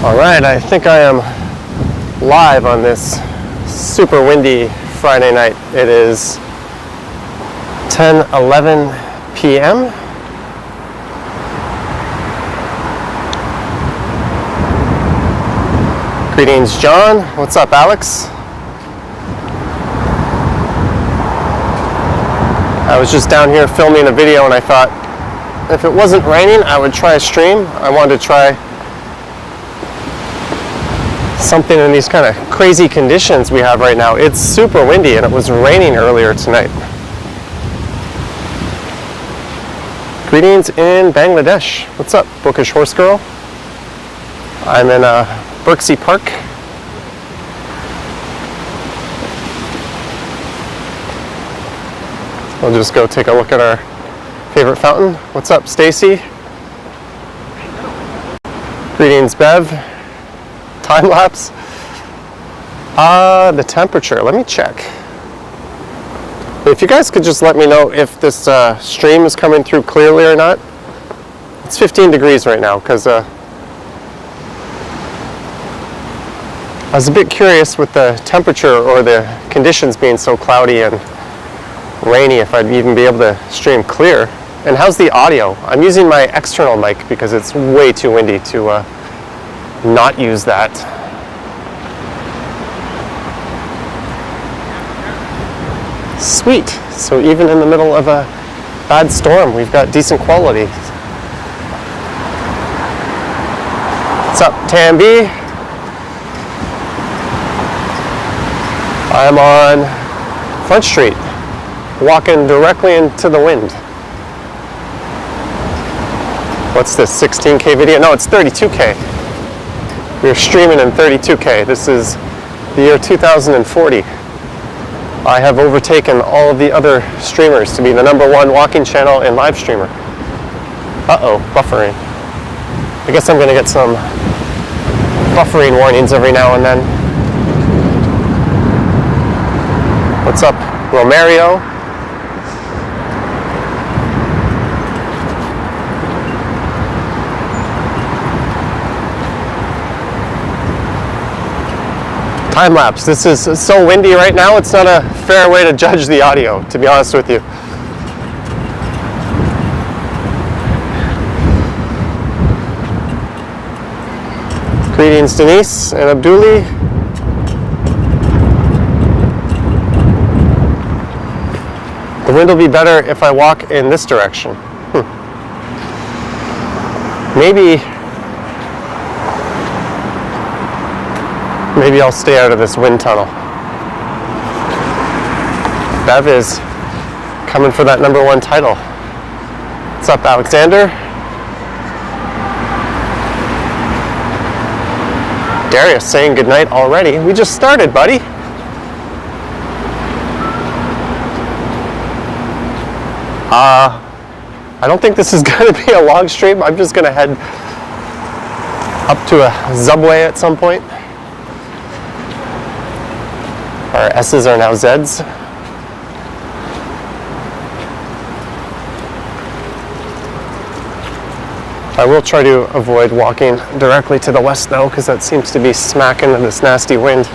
All right, I think I am live on this super windy Friday night. It is 10:11 p.m. Greetings, John. What's up, Alex? I was just down here filming a video and I thought if it wasn't raining, I would try a stream. I wanted to try something in these kind of crazy conditions we have right now. It's super windy and it was raining earlier tonight. Greetings in Bangladesh. What's up, Bookish Horse Girl? I'm in Birksea Park. We'll just go take a look at our favorite fountain. What's up, Stacy? Greetings, Bev. Time lapse. The temperature. Let me check. If you guys could just let me know if this stream is coming through clearly or not. It's 15 degrees right now because I was a bit curious with the temperature or the conditions being so cloudy and rainy if I'd even be able to stream clear. And how's the audio? I'm using my external mic because it's way too windy to not use that. Sweet. So even in the middle of a bad storm, we've got decent quality. What's up, Tambi? I'm on Front Street, walking directly into the wind. What's this, 16K video? No, it's 32K. We're streaming in 32K. This is the year 2040. I have overtaken all of the other streamers to be the #1 walking channel and live streamer. Uh-oh, buffering. I guess I'm gonna get some buffering warnings every now and then. What's up, Romario? Time lapse. This is so windy right now, it's not a fair way to judge the audio, to be honest with you. Greetings, Denise and Abduli. The wind will be better if I walk in this direction. Maybe I'll stay out of this wind tunnel. Bev is coming for that #1 title. What's up, Alexander? Darius saying goodnight already. We just started, buddy. I don't think this is going to be a long stream. I'm just going to head up to a Zubway at some point. Our S's are now Z's. I will try to avoid walking directly to the west though, because that seems to be smacking into this nasty wind.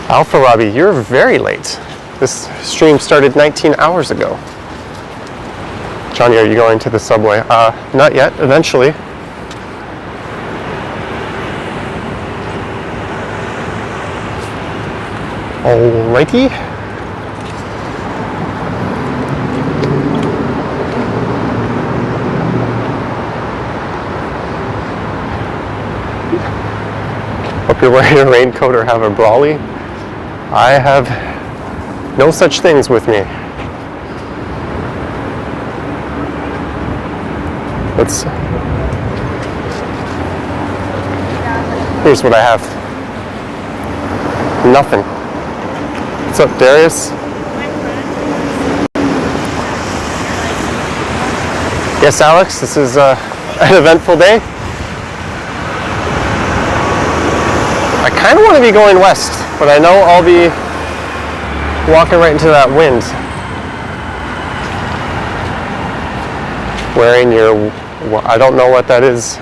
Alpha Robbie, you're very late. This stream started 19 hours ago. Johnny, are you going to the subway? Not yet, eventually. Alrighty. Hope you're wearing a raincoat or have a brolly. I have no such things with me. Here's what I have. Nothing. What's up, Darius? Yes, Alex, this is an eventful day. I kind of want to be going west, but I know I'll be walking right into that wind. Wearing your Well, I don't know what that is.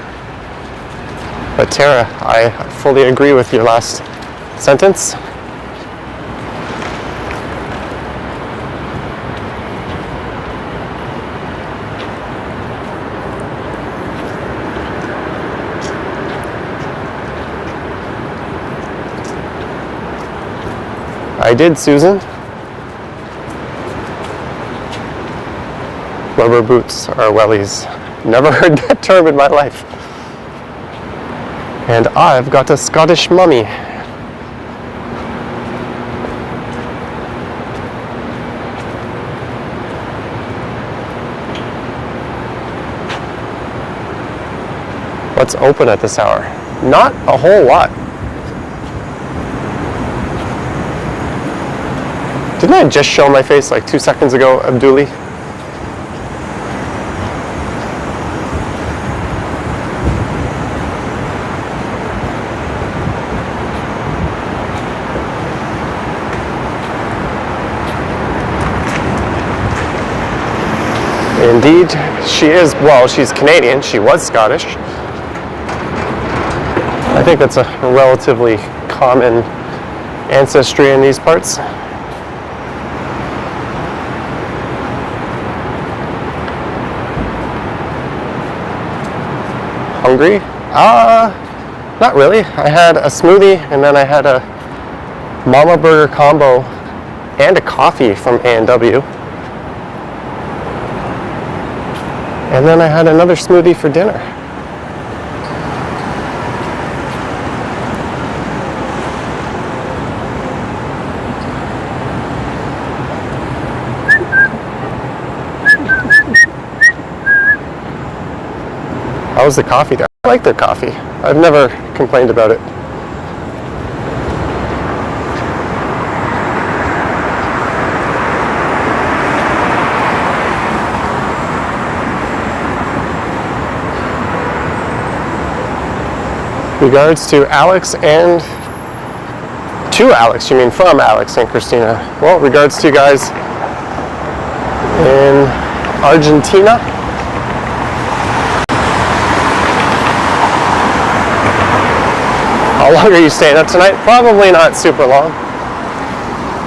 But Tara, I fully agree with your last sentence. I did, Susan. Rubber boots are wellies. Never heard that term in my life. And I've got a Scottish mummy. What's open at this hour? Not a whole lot. Didn't I just show my face like 2 seconds ago, Abduli? Indeed, she is. Well, she's Canadian. She was Scottish. I think that's a relatively common ancestry in these parts. Hungry? Not really. I had a smoothie and then I had a Mama Burger combo and a coffee from A&W. And then I had another smoothie for dinner. How was the coffee there? I like their coffee. I've never complained about it. Regards to Alex and to Alex, you mean from Alex and Christina. Well, regards to you guys in Argentina. How long are you staying up tonight? Probably not super long.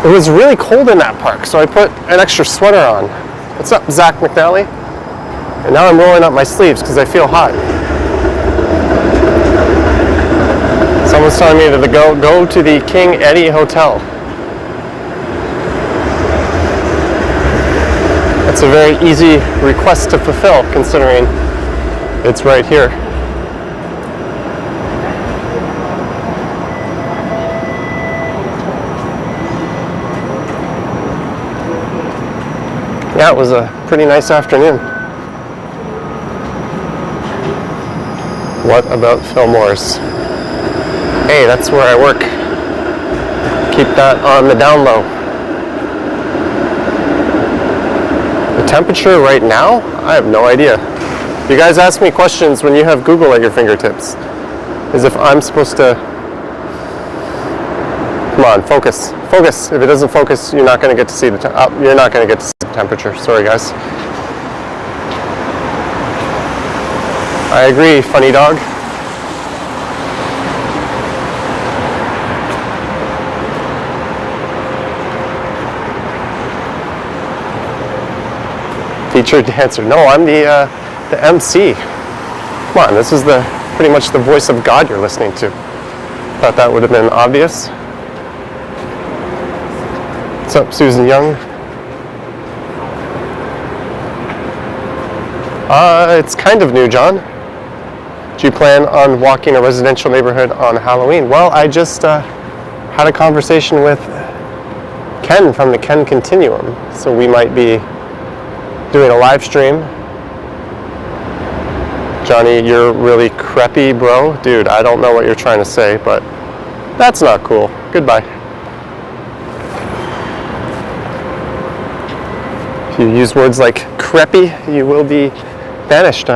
It was really cold in that park, so I put an extra sweater on. What's up, Zach McNally? And now I'm rolling up my sleeves because I feel hot. Someone's telling me to go to the King Eddie Hotel. That's a very easy request to fulfill considering it's right here. Yeah, it was a pretty nice afternoon. What about Fillmore's? Hey, that's where I work. Keep that on the down low. The temperature right now? I have no idea. You guys ask me questions when you have Google at your fingertips. As if I'm supposed to... Come on, focus. Focus. If it doesn't focus, you're not going to get to see the you're not going to get to see the temperature. Sorry, guys. I agree, funny dog. Featured dancer. No, I'm the MC. Come on, this is pretty much the voice of God you're listening to. Thought that would have been obvious. What's up, Susan Young? It's kind of new, John. Do you plan on walking a residential neighborhood on Halloween? Well, I just had a conversation with Ken from the Ken Continuum, so we might be doing a live stream. Johnny, you're really creepy, bro. Dude, I don't know what you're trying to say, but that's not cool. Goodbye. If you use words like creepy, you will be banished.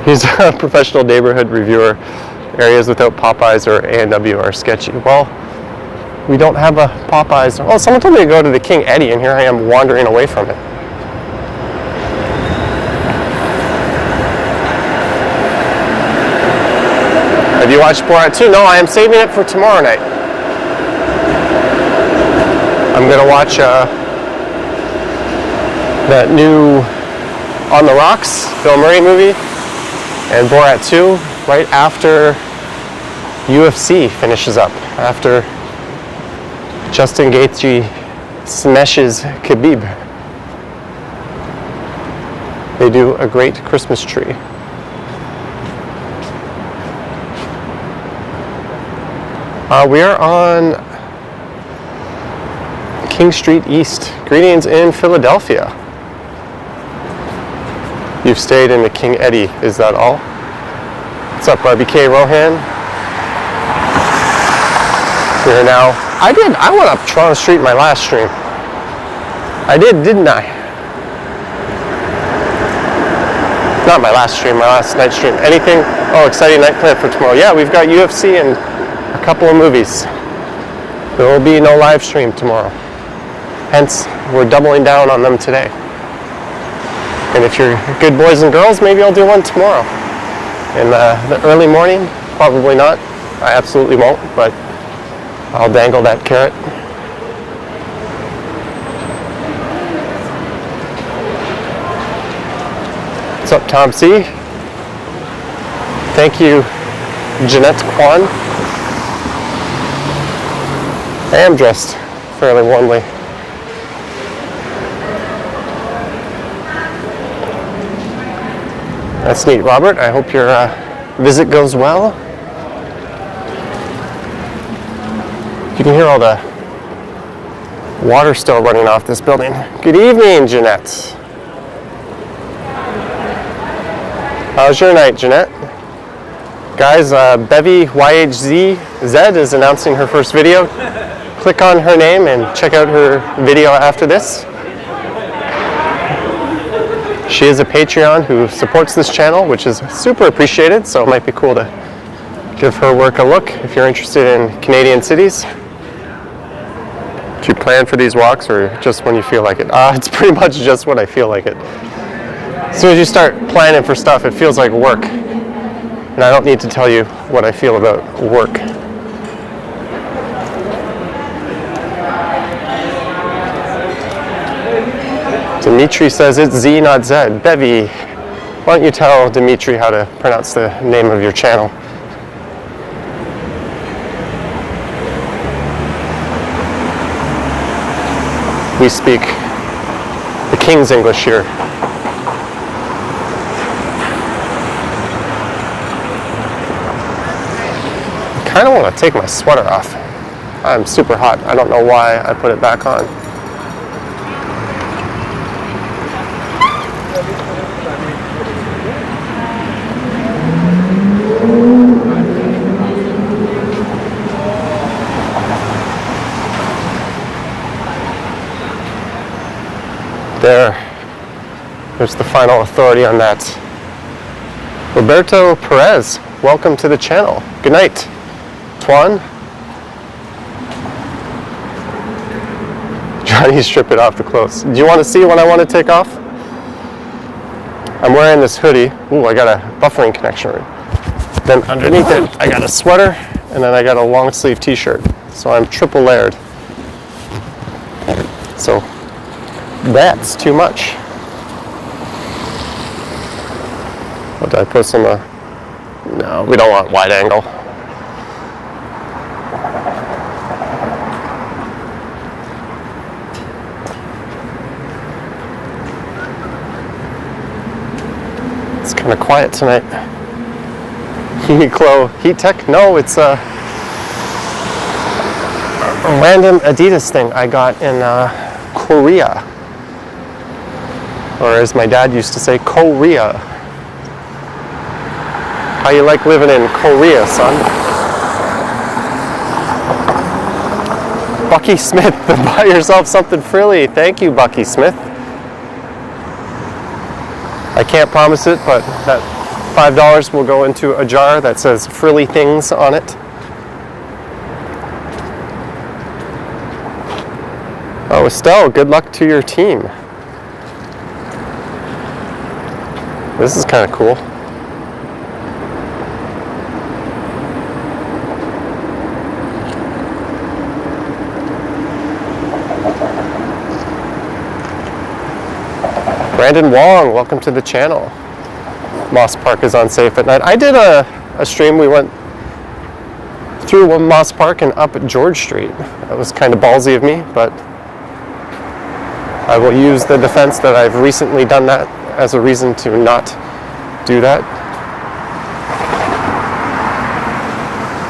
He's a professional neighborhood reviewer. Areas without Popeyes or A&W are sketchy. Well, we don't have a Popeyes. Oh, someone told me to go to the King Eddie, and here I am wandering away from it. Have you watched Borat 2? No, I am saving it for tomorrow night. I'm going to watch that new On the Rocks, Bill Murray movie, and Borat 2 right after UFC finishes up, after Justin Gaethje smashes Khabib. They do a great Christmas tree. We are on King Street East. Greetings in Philadelphia. You've stayed in the King Eddie, is that all? What's up, RBK Rohan? We're now, I went up Toronto Street in my last stream. I did, didn't I? Not my last stream, my last night stream. Anything? Oh, exciting night plan for tomorrow. Yeah, we've got UFC and a couple of movies. There will be no live stream tomorrow. Hence, we're doubling down on them today. And if you're good boys and girls, maybe I'll do one tomorrow. In the early morning, probably not. I absolutely won't, but I'll dangle that carrot. What's up, Tom C? Thank you, Jeanette Kwan. I am dressed fairly warmly. That's neat, Robert. I hope your visit goes well. You can hear all the water still running off this building. Good evening, Jeanette. How's your night, Jeanette? Guys, Bevy YHZ is announcing her first video. Click on her name and check out her video after this. She is a Patreon who supports this channel, which is super appreciated, so it might be cool to give her work a look if you're interested in Canadian cities. Do you plan for these walks or just when you feel like it? It's pretty much just when I feel like it. As soon as you start planning for stuff, it feels like work. And I don't need to tell you what I feel about work. Dimitri says it's Z, not Z. Bevy, why don't you tell Dimitri how to pronounce the name of your channel? We speak the King's English here. I kind of want to take my sweater off. I'm super hot. I don't know why I put it back on. There's the final authority on that. Roberto Perez, welcome to the channel. Good night. Tuan. Johnny, strip it off the clothes. Do you want to see what I want to take off? I'm wearing this hoodie. Ooh, I got a buffering connection. Then underneath it, I got a sweater, and then I got a long sleeve t-shirt. So I'm triple layered. So that's too much. What did I put some? No, we don't want wide angle. It's kind of quiet tonight. Uniqlo Heat Tech? No, it's a random Adidas thing I got in Korea. Or as my dad used to say, Korea. How you like living in Korea, son? Bucky Smith, buy yourself something frilly. Thank you, Bucky Smith. I can't promise it, but that $5 will go into a jar that says frilly things on it. Oh, Estelle, good luck to your team. This is kind of cool. Brandon Wong, welcome to the channel. Moss Park is unsafe at night. I did a stream. We went through Moss Park and up George Street. That was kind of ballsy of me, but I will use the defense that I've recently done that as a reason to not do that.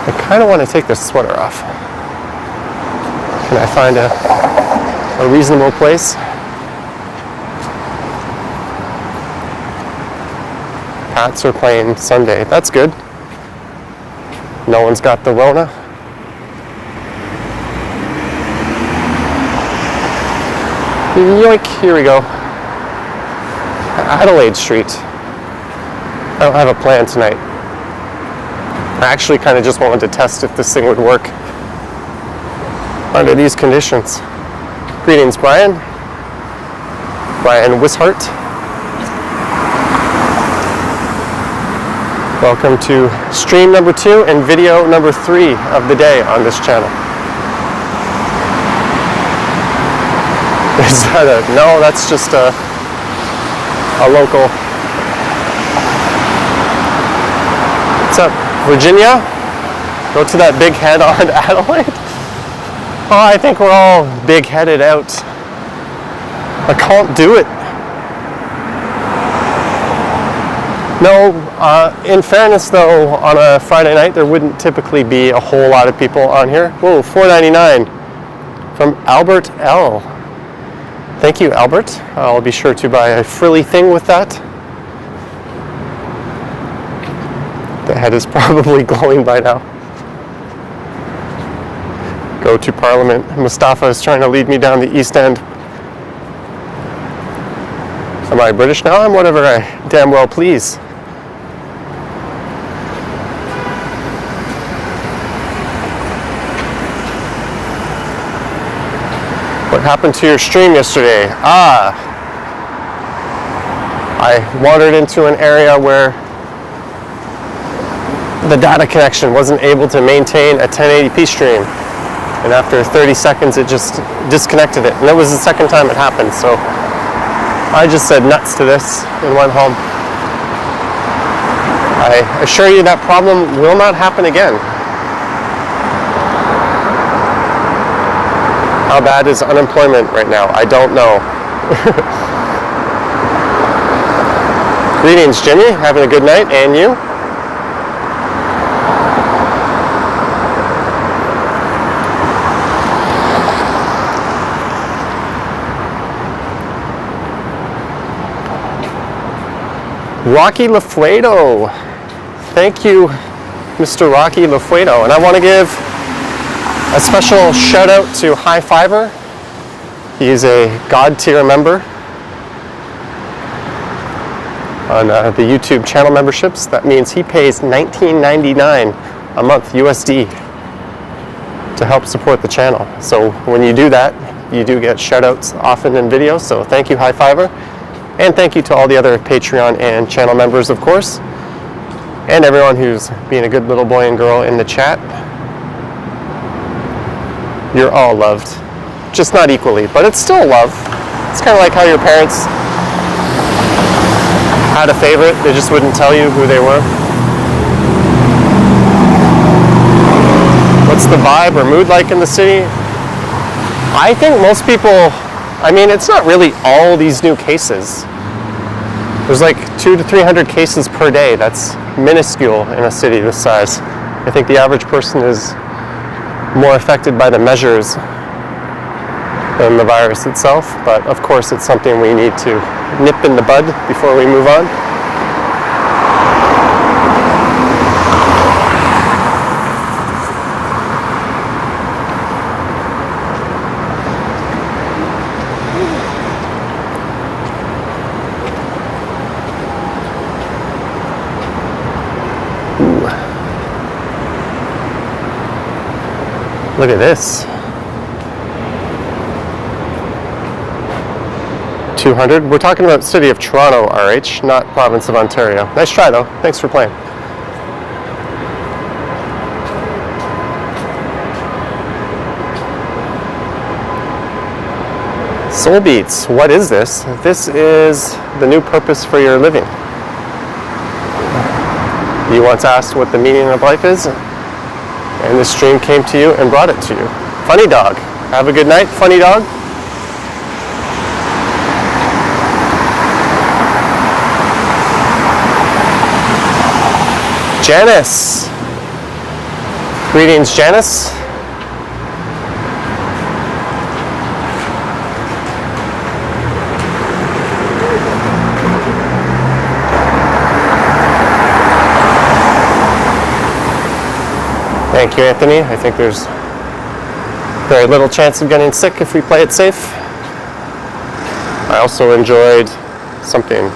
I kind of want to take this sweater off. Can I find a reasonable place? Pats are playing Sunday. That's good. No one's got the Rona. Yoink, here we go. Adelaide Street. I don't have a plan tonight. I actually kind of just wanted to test if this thing would work under these conditions. Greetings, Brian. Brian Wishart. Welcome to stream number 2 and video number 3 of the day on this channel. Is that no, that's just a local. What's up, Virginia? Go to that big head on Adelaide? Oh, I think we're all big-headed out. I can't do it. No, in fairness though, on a Friday night, there wouldn't typically be a whole lot of people on here. Whoa, $4.99 from Albert L. Thank you, Albert. I'll be sure to buy a frilly thing with that. The head is probably glowing by now. Go to Parliament. Mustafa is trying to lead me down the East End. Am I British now? I'm whatever I damn well please. What happened to your stream yesterday? I wandered into an area where the data connection wasn't able to maintain a 1080p stream. And after 30 seconds, it just disconnected it. And that was the second time it happened. So I just said nuts to this and went home. I assure you that problem will not happen again. How bad is unemployment right now? I don't know. Greetings, Jimmy. Having a good night, and you? Rocky Lafuedo. Thank you, Mr. Rocky Lafuedo. And I want to give a special shout out to High Fiver. He is a God tier member on the YouTube channel memberships. That means he pays $19.99 a month USD to help support the channel. So when you do that, you do get shout outs often in videos. So thank you, High Fiver. And thank you to all the other Patreon and channel members, of course. And everyone who's being a good little boy and girl in the chat. You're all loved. Just not equally, but it's still love. It's kind of like how your parents had a favorite, they just wouldn't tell you who they were. What's the vibe or mood like in the city? I think most people, I mean, it's not really all these new cases. There's like 200 to 300 cases per day. That's minuscule in a city this size. I think the average person is more affected by the measures than the virus itself, but of course it's something we need to nip in the bud before we move on. Look at this. 200. We're talking about City of Toronto, RH, not Province of Ontario. Nice try, though. Thanks for playing. Soul Beats, what is this? This is the new purpose for your living. You once asked what the meaning of life is, and this stream came to you and brought it to you. Funny Dog, have a good night, Funny Dog. Janice. Greetings, Janice. Thank you, Anthony. I think there's very little chance of getting sick if we play it safe. I also enjoyed something.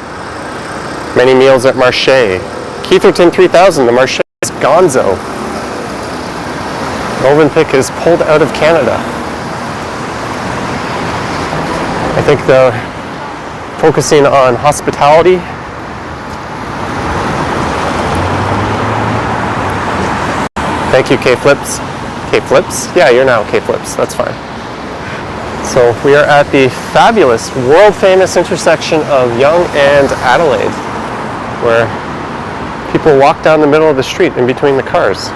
Many meals at Marché. Keitherton 3000, the Marché is gonzo. Movenpick is pulled out of Canada. I think they're focusing on hospitality. Thank you, K-Flips. K-Flips? Yeah, you're now K-Flips. That's fine. So we are at the fabulous, world-famous intersection of Yonge and Adelaide, where people walk down the middle of the street in between the cars.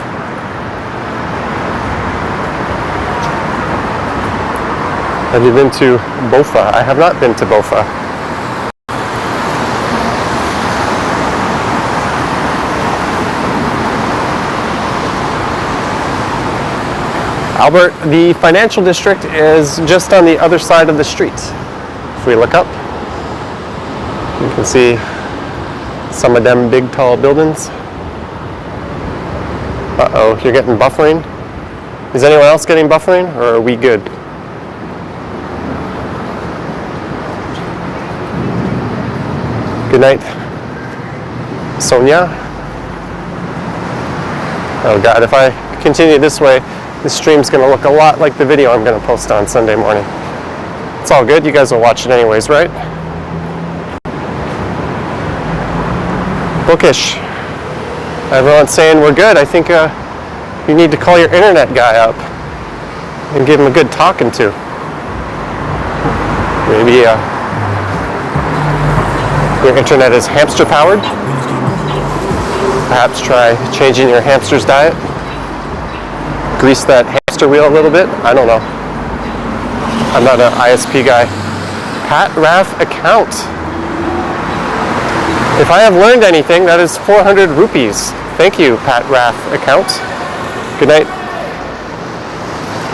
Have you been to Bofa? I have not been to Bofa. Albert, the financial district is just on the other side of the street. If we look up, you can see some of them big tall buildings. Uh-oh, you're getting buffering. Is anyone else getting buffering, or are we good? Good night, Sonia. Oh God, if I continue this way, this stream's gonna look a lot like the video I'm gonna post on Sunday morning. It's all good, you guys will watch it anyways, right? Bookish. Everyone's saying we're good. I think you need to call your internet guy up and give him a good talking to. Maybe your internet is hamster powered. Perhaps try changing your hamster's diet. Grease that hamster wheel a little bit. I don't know. I'm not an ISP guy. Pat Raff account. If I have learned anything, that is 400 rupees. Thank you, Pat Raff account. Good night.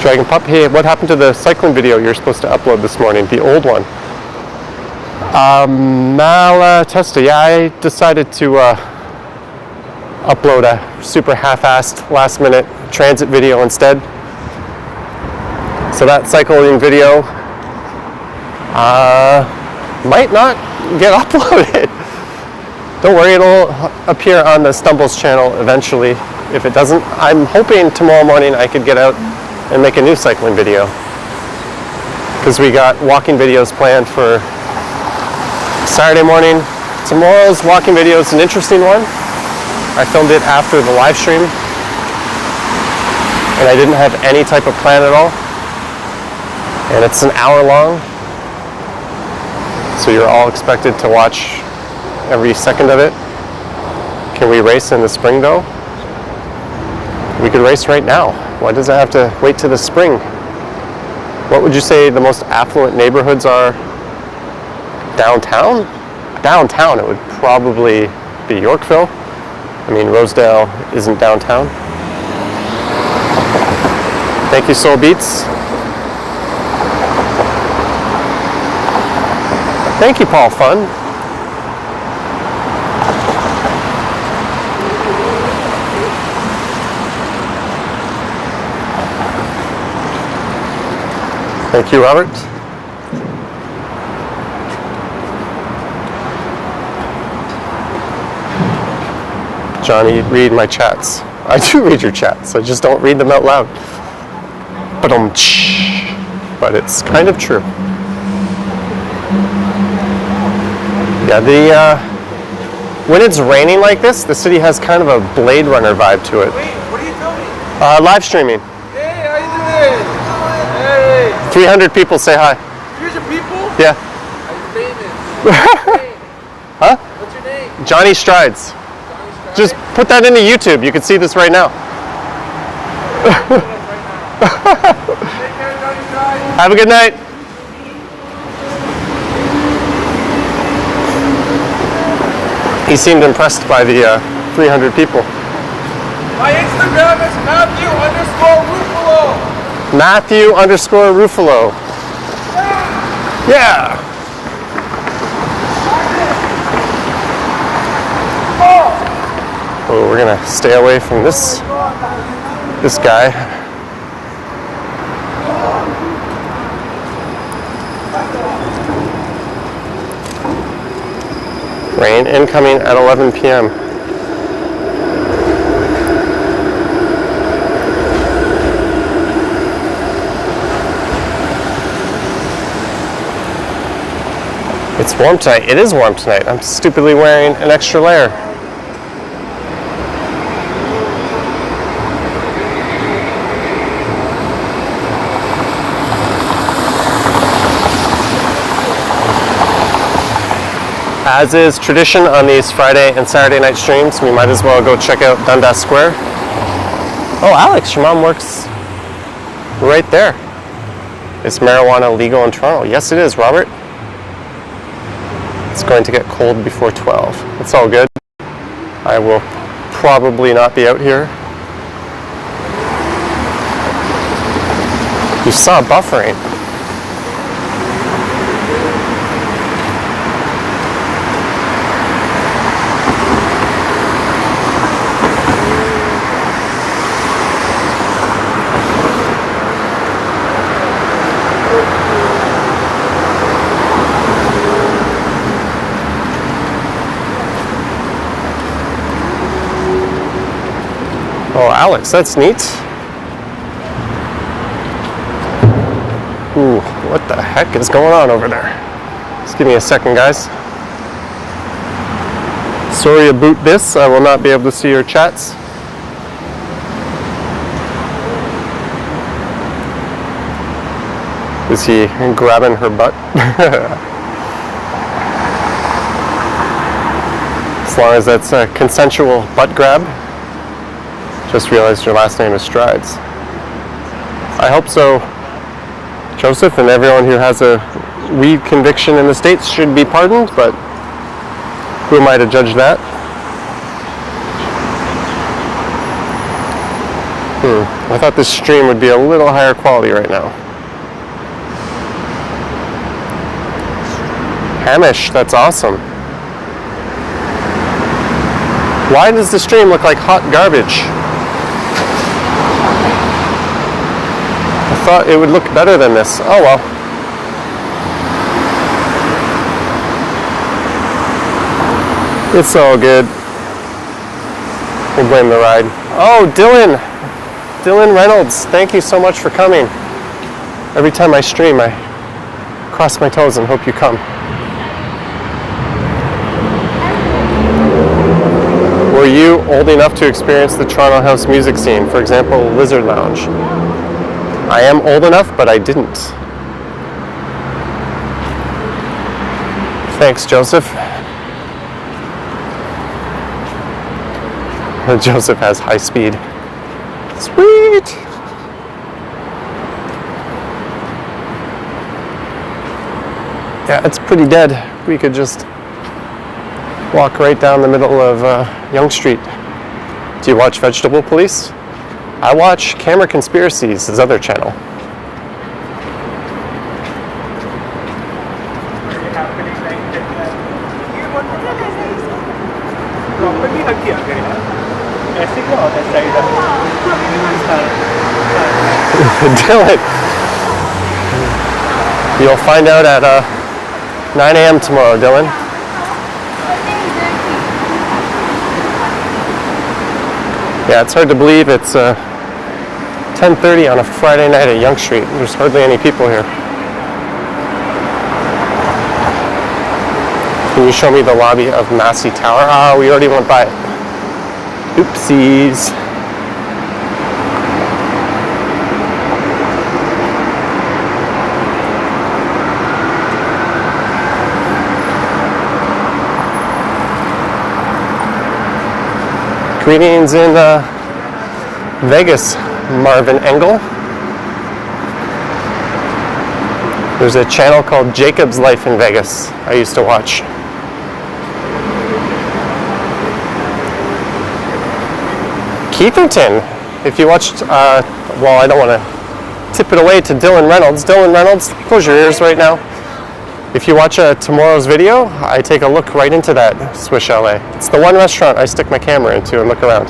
Dragon Pup. Hey, what happened to the cycling video you're supposed to upload this morning? The old one. Malatesta. Yeah, I decided to upload a super half-assed last-minute transit video instead. So that cycling video might not get uploaded. Don't worry, it'll appear on the Stumbles channel eventually. If it doesn't, I'm hoping tomorrow morning I could get out and make a new cycling video, because we got walking videos planned for Saturday morning. Tomorrow's walking video is an interesting one. I filmed it after the live stream, and I didn't have any type of plan at all. And it's an hour long, so you're all expected to watch every second of it. Can we race in the spring though? We could race right now. Why does it have to wait till the spring? What would you say the most affluent neighborhoods are downtown? Downtown, it would probably be Yorkville. I mean, Rosedale isn't downtown. Thank you, Soul Beats. Thank you, Paul Fun. Thank you, Robert. Johnny, read my chats. I do read your chats, I just don't read them out loud. But it's kind of true. Yeah, when it's raining like this, the city has kind of a Blade Runner vibe to it. Wait, what are you filming? Live streaming. Hey, how you doing? Hey. 300 people say hi. Here's your people. Yeah. I'm famous. Huh? What's your name? Johnny Strides. Just put that into YouTube. You can see this right now. Take care, Johnny Strides. Have a good night. He seemed impressed by the 300 people. My Instagram is Matthew_Ruffalo. Matthew_Ruffalo. Yeah. Oh, we're gonna stay away from this guy. Rain incoming at 11 p.m. It's warm tonight. It is warm tonight. I'm stupidly wearing an extra layer. As is tradition on these Friday and Saturday night streams, we might as well go check out Dundas Square. Oh, Alex, your mom works right there. Is marijuana legal in Toronto? Yes, it is, Robert. It's going to get cold before 12. It's all good. I will probably not be out here. You saw buffering. Oh, Alex, that's neat. Ooh, what the heck is going on over there? Just give me a second, guys. Sorry about this. I will not be able to see your chats. Is he grabbing her butt? As long as that's a consensual butt grab. Just realized your last name is Strides. I hope so, Joseph, and everyone who has a weed conviction in the States should be pardoned, but who am I to judge that? I thought this stream would be a little higher quality right now. Hamish, that's awesome. Why does the stream look like hot garbage? I thought it would look better than this. Oh well. It's all good. We'll blame the ride. Oh, Dylan! Dylan Reynolds, thank you so much for coming. Every time I stream, I cross my toes and hope you come. Were you old enough to experience the Toronto house music scene? For example, Lizard Lounge. I am old enough, but I didn't. Thanks, Joseph. Joseph has high speed. Sweet! Yeah, it's pretty dead. We could just walk right down the middle of Yonge Street. Do you watch Vegetable Police? I watch Camera Conspiracies, his other channel. Dylan, you'll find out at 9 a.m. tomorrow, Dylan. Yeah, it's hard to believe it's 10:30 on a Friday night at Yonge Street. There's hardly any people here. Can you show me the lobby of Massey Tower? Ah, we already went by it. Oopsies. Greetings in Vegas, Marvin Engel. There's a channel called Jacob's Life in Vegas I used to watch. Keitherton, if you watched, well, I don't want to tip it away to Dylan Reynolds. Dylan Reynolds, close your ears right now. If you watch tomorrow's video, I take a look right into that Swiss Chalet. It's the one restaurant I stick my camera into and look around.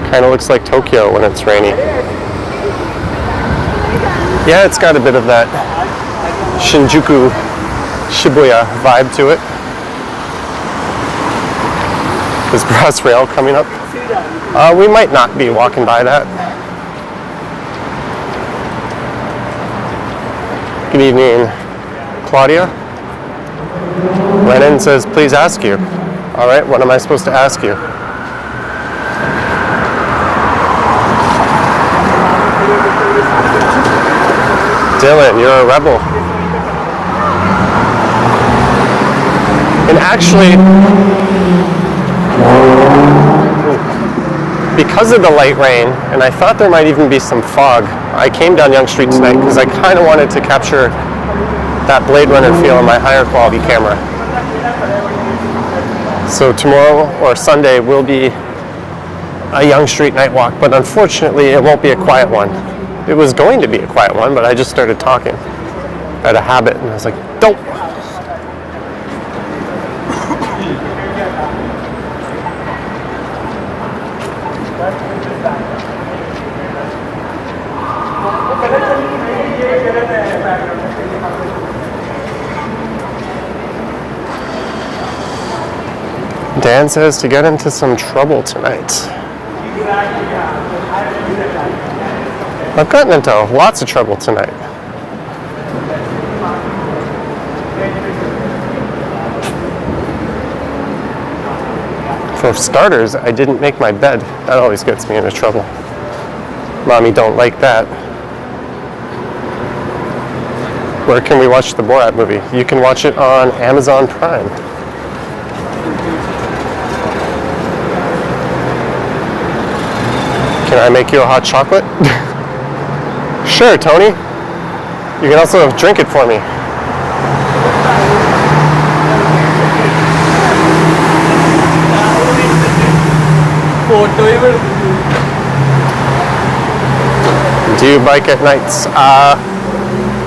Kind of looks like Tokyo when it's rainy. Yeah, it's got a bit of that Shinjuku, Shibuya vibe to it. Is Brass Rail coming up? We might not be walking by that. Good evening, Claudia. Lennon says, please ask you. All right, what am I supposed to ask you? Dylan, you're a rebel. And actually, because of the light rain, and I thought there might even be some fog, I came down Yonge Street tonight because I kind of wanted to capture that Blade Runner feel on my higher quality camera. So tomorrow or Sunday will be a Yonge Street night walk, but unfortunately it won't be a quiet one. It was going to be a quiet one, but I just started talking out of habit, and I was like, don't. Dan says to get into some trouble tonight. I've gotten into lots of trouble tonight. For starters, I didn't make my bed. That always gets me into trouble. Mommy don't like that. Where can we watch the Borat movie? You can watch it on Amazon Prime. Can I make you a hot chocolate? Sure, Tony. You can also drink it for me. Do you bike at nights?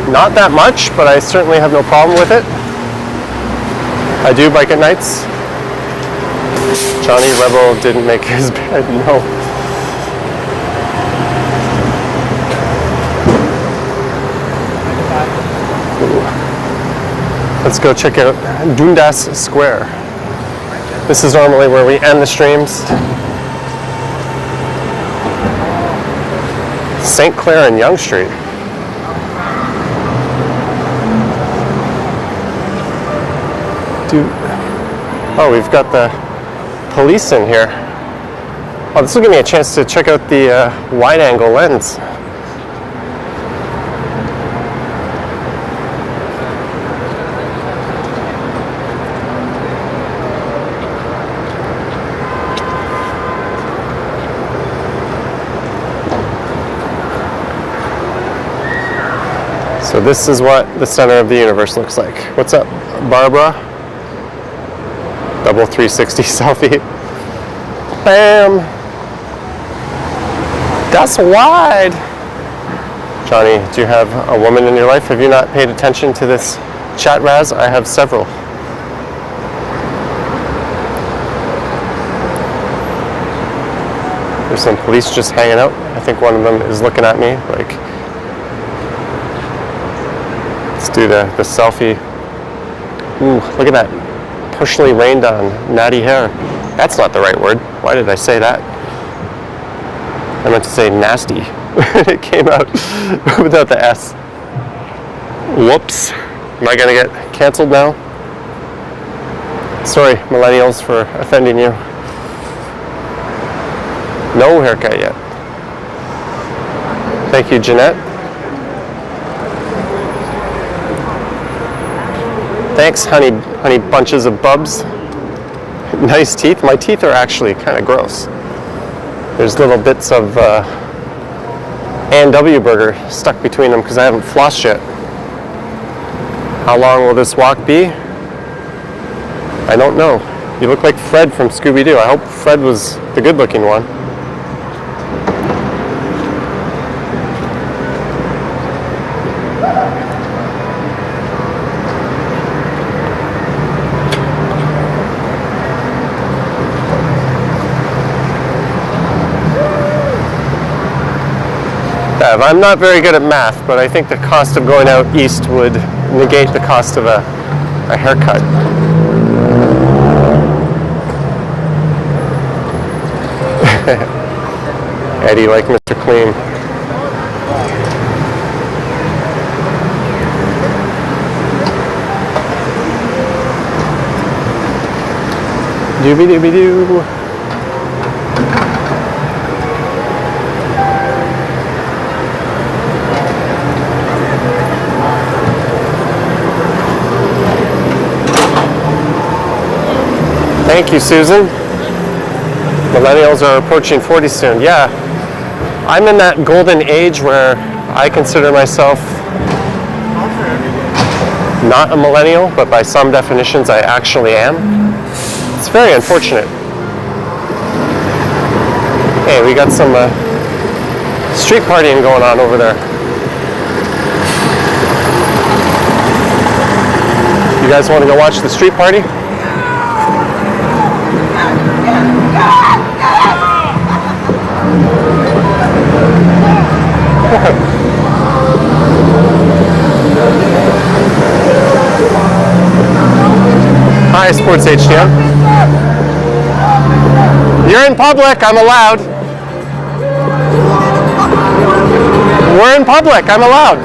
Not that much, but I certainly have no problem with it. I do bike at nights. Johnny Rebel didn't make his bed, no. Let's go check out Dundas Square. This is normally where we end the streams. St. Clair and Yonge Street. Oh, we've got the police in here. Oh, this will give me a chance to check out the wide-angle lens. So this is what the center of the universe looks like. What's up, Barbara? Double 360 selfie. Bam! That's wide! Johnny, do you have a woman in your life? Have you not paid attention to this chat, Raz? I have several. There's some police just hanging out. I think one of them is looking at me like, let's do the selfie. Ooh, look at that. Partially rained on natty hair. That's not the right word. Why did I say that? I meant to say nasty. It came out without the S. Whoops. Am I gonna get canceled now? Sorry, millennials, for offending you. No haircut yet. Thank you, Jeanette. Thanks, honey bunches of bubs. Nice teeth. My teeth are actually kind of gross. There's little bits of A&W burger stuck between them because I haven't flossed yet. How long will this walk be? I don't know. You look like Fred from Scooby-Doo. I hope Fred was the good-looking one. I'm not very good at math, but I think the cost of going out east would negate the cost of a haircut. Eddie, like Mr. Clean. Doobie-doobie-doo. Thank you, Susan. Millennials are approaching 40 soon. Yeah, I'm in that golden age where I consider myself not a millennial, but by some definitions I actually am. It's very unfortunate. Hey, we got some street partying going on over there. You guys want to go watch the street party? Hi, Sports HTM. You're in public, I'm allowed. We're in public, I'm allowed.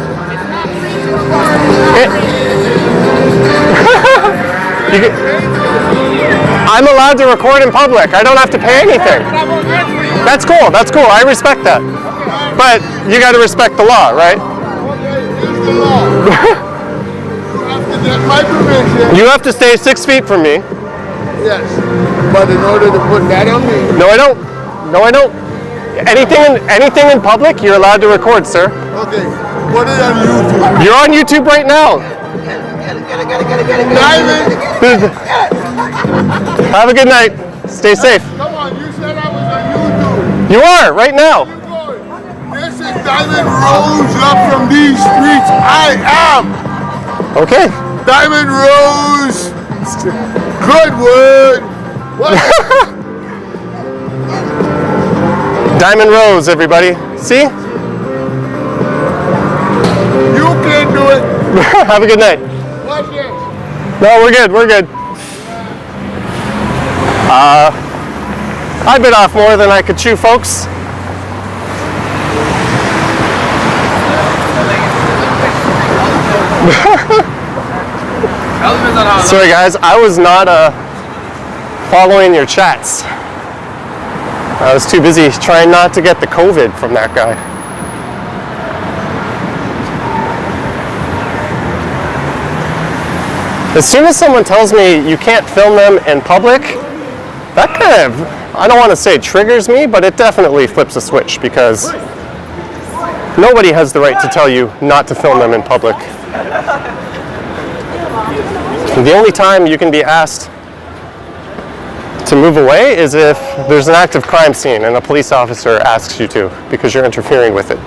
I'm allowed to record in public. I don't have to pay anything. That's cool, I respect that. But you got to respect the law, right? The law. You have to get my permission. You have to stay 6 feet from me. Yes, but in order to put that on me. No, I don't. No, I don't. Anything in public, you're allowed to record, sir. Okay, put it on YouTube. You're on YouTube right now. Diamond. Have a good night. Stay safe. Come on, you said I was on YouTube. You are right now. This is Diamond Rose up from these streets. I am Okay. Diamond Rose Goodwood. What? Diamond Rose, everybody. See? You can do it. Have a good night. Watch this. No, we're good. We're good. I bit off more than I could chew, folks. Sorry, guys. I was not following your chats. I was too busy trying not to get the COVID from that guy. As soon as someone tells me you can't film them in public, that kind of, I don't want to say triggers me, but it definitely flips a switch because nobody has the right to tell you not to film them in public. The only time you can be asked to move away is if there's an active crime scene and a police officer asks you to because you're interfering with it.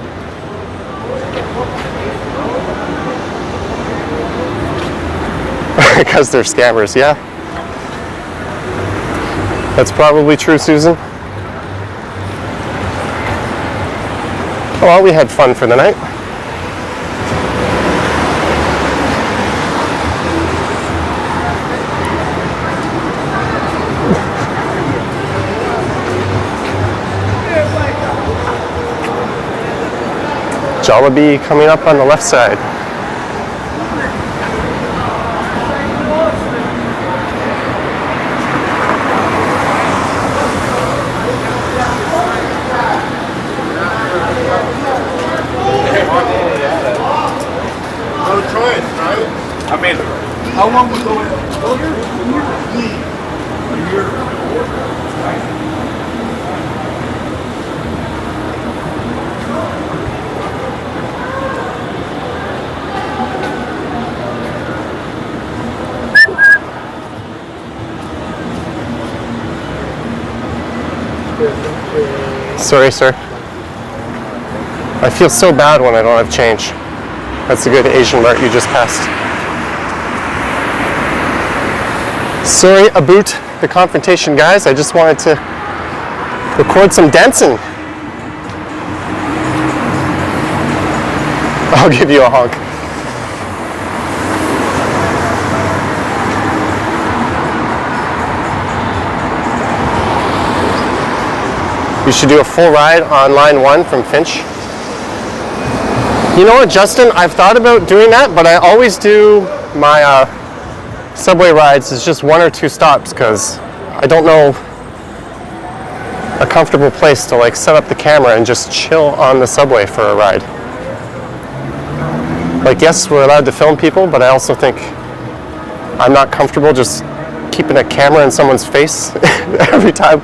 Because they're scammers, yeah. That's probably true, Susan. Well, we had fun for the night. Jollibee coming up on the left side. I'll try it, right? I mean, how long ago was it? Sorry, sir. I feel so bad when I don't have change. That's a good Asian mart you just passed. Sorry about the confrontation, guys. I just wanted to record some dancing. I'll give you a honk. You should do a full ride on line 1 from Finch. You know what, Justin? I've thought about doing that, but I always do my subway rides as just 1 or 2 stops because I don't know a comfortable place to like set up the camera and just chill on the subway for a ride. Like, yes, we're allowed to film people, but I also think I'm not comfortable just keeping a camera in someone's face every time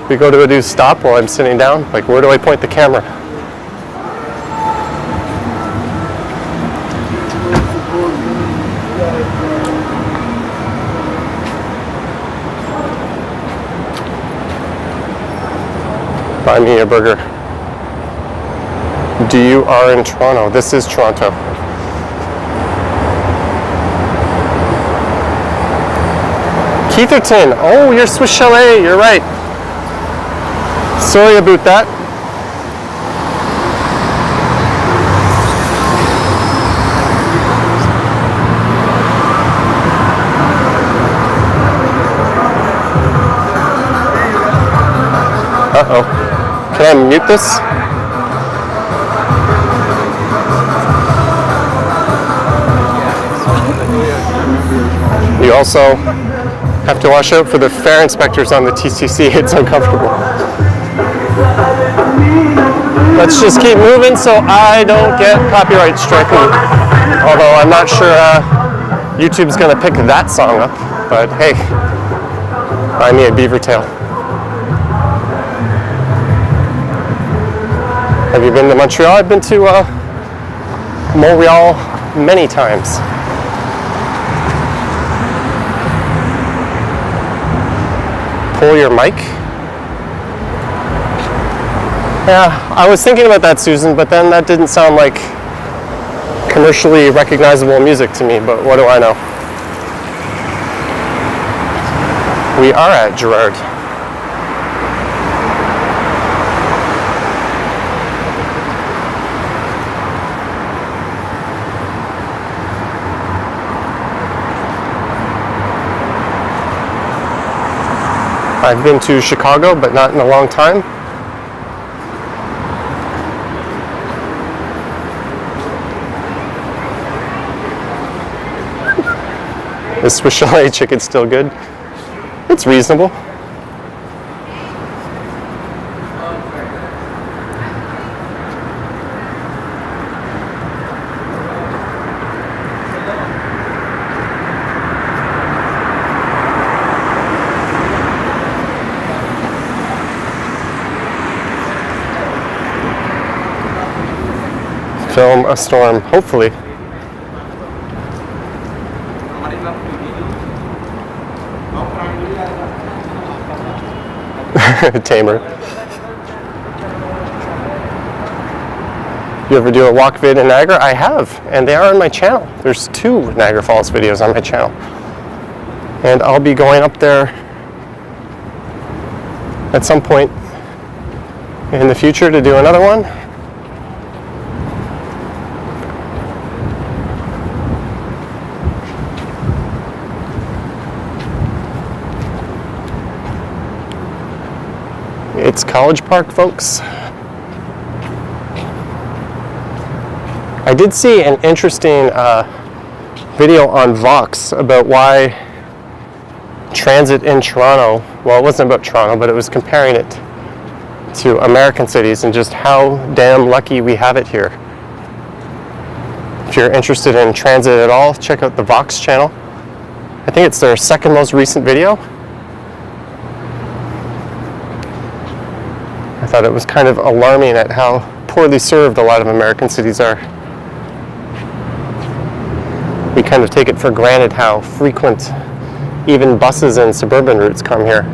we go to a new stop while I'm sitting down. Like, where do I point the camera? Buy me a burger. You are in Toronto. This is Toronto. Keitherton. Oh, you're Swiss Chalet. You're right. Sorry about that. Uh-oh. Can I mute this? You also have to watch out for the fare inspectors on the TCC. It's uncomfortable. Let's just keep moving so I don't get copyright stricken. Although I'm not sure YouTube's gonna pick that song up. But hey, buy me a beaver tail. Have you been to Montreal? I've been to Montreal many times. Pull your mic? Yeah, I was thinking about that, Susan, but then that didn't sound like commercially recognizable music to me, but what do I know? We are at Gerrard. I've been to Chicago, but not in a long time. Is Swiss Chalet chicken still good? It's reasonable. Film a storm, hopefully. Tamer. You ever do a walk vid in Niagara? I have, and they are on my channel. There's 2 Niagara Falls videos on my channel. And I'll be going up there at some point in the future to do another one. It's College Park, folks. I did see an interesting video on Vox about why transit in Toronto, well, it wasn't about Toronto, but it was comparing it to American cities and just how damn lucky we have it here. If you're interested in transit at all, check out the Vox channel. I think it's their second most recent video. I thought it was kind of alarming at how poorly served a lot of American cities are. We kind of take it for granted how frequent even buses and suburban routes come here.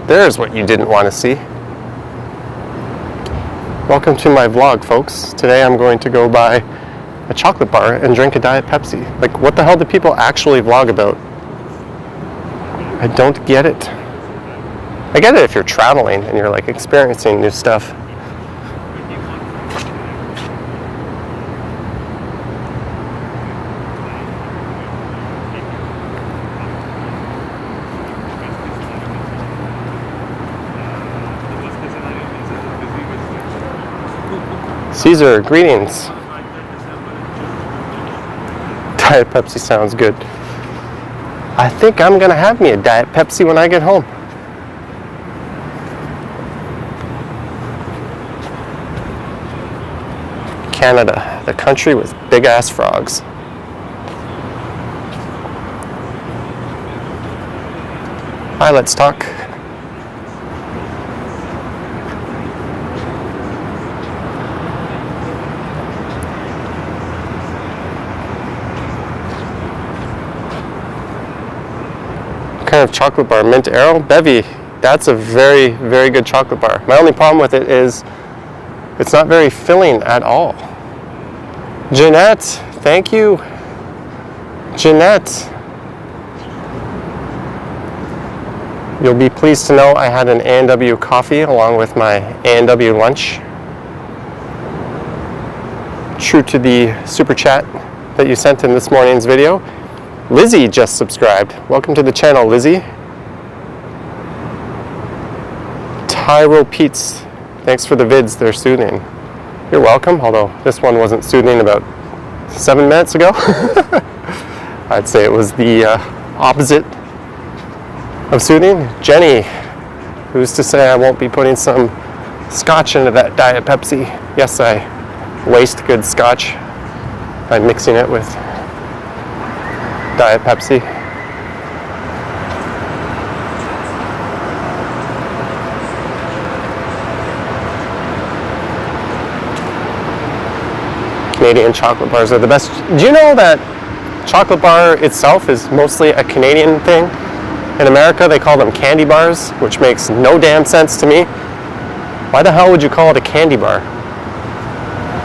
There's what you didn't want to see. Welcome to my vlog, folks. Today I'm going to go buy a chocolate bar and drink a Diet Pepsi. Like, what the hell do people actually vlog about? I don't get it. I get it if you're traveling and you're like experiencing new stuff. Caesar, greetings. Diet Pepsi sounds good. I think I'm gonna have me a Diet Pepsi when I get home. Canada, the country with big ass frogs. Hi, let's talk. Kind of chocolate bar, Mint Arrow, Bevy. That's a very, very good chocolate bar. My only problem with it is it's not very filling at all. Jeanette, thank you. Jeanette. You'll be pleased to know I had an A&W coffee along with my A&W lunch. True to the super chat that you sent in this morning's video. Lizzie just subscribed. Welcome to the channel, Lizzie. Tyro Pete's. Thanks for the vids, they're soothing. You're welcome, although this one wasn't soothing about 7 minutes ago. I'd say it was the opposite of soothing. Jenny, who's to say I won't be putting some scotch into that Diet Pepsi? Yes, I waste good scotch by mixing it with Diet Pepsi. Canadian chocolate bars are the best. Do you know that chocolate bar itself is mostly a Canadian thing? In America, they call them candy bars, which makes no damn sense to me. Why the hell would you call it a candy bar?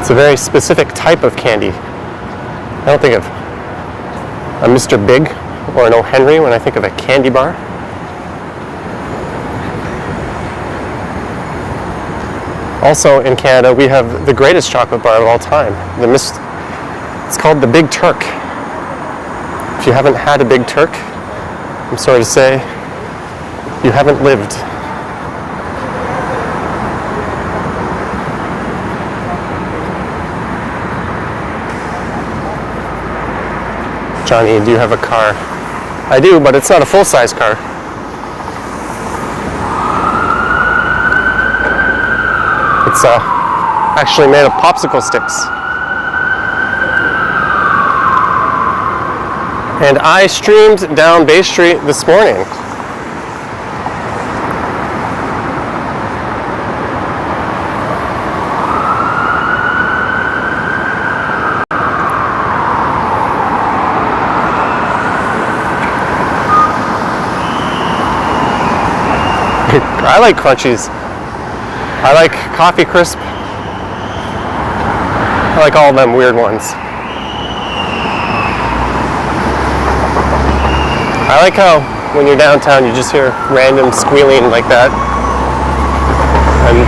It's a very specific type of candy. I don't think of a Mr. Big or an O. Henry when I think of a candy bar. Also in Canada, we have the greatest chocolate bar of all time. It's called the Big Turk. If you haven't had a Big Turk, I'm sorry to say, you haven't lived. Johnny, do you have a car? I do, but it's not a full-size car. It's actually made of popsicle sticks. And I streamed down Bay Street this morning. I like crunchies. I like Coffee Crisp. I like all of them weird ones. I like how when you're downtown you just hear random squealing like that. And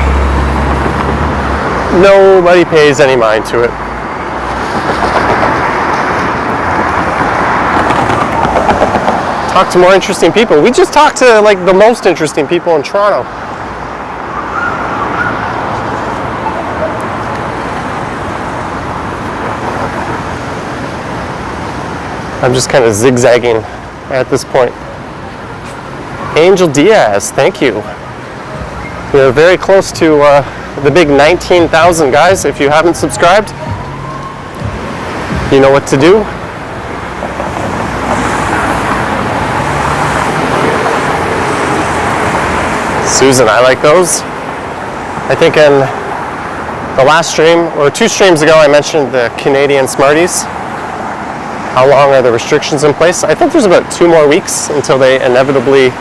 nobody pays any mind to it. Talk to more interesting people. We just talked to like the most interesting people in Toronto. I'm just kind of zigzagging at this point. Angel Diaz, thank you. We're very close to the big 19,000, guys. If you haven't subscribed, you know what to do. Susan, I like those. I think in the last stream, or 2 streams ago, I mentioned the Canadian Smarties. How long are the restrictions in place? I think there's about 2 more weeks until they inevitably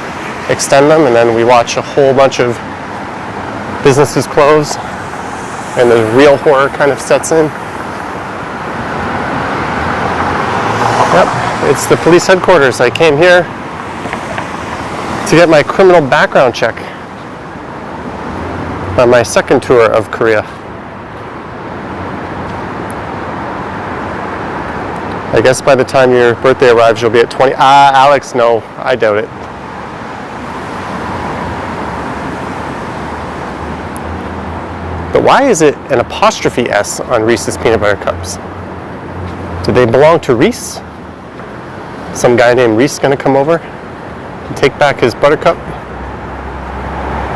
extend them, and then we watch a whole bunch of businesses close, and the real horror kind of sets in. Yep, it's the police headquarters. I came here to get my criminal background check on my second tour of Korea. I guess by the time your birthday arrives, you'll be at 20. Alex, no, I doubt it. But why is it an apostrophe S on Reese's Peanut Butter Cups? Do they belong to Reese? Some guy named Reese gonna come over and take back his buttercup?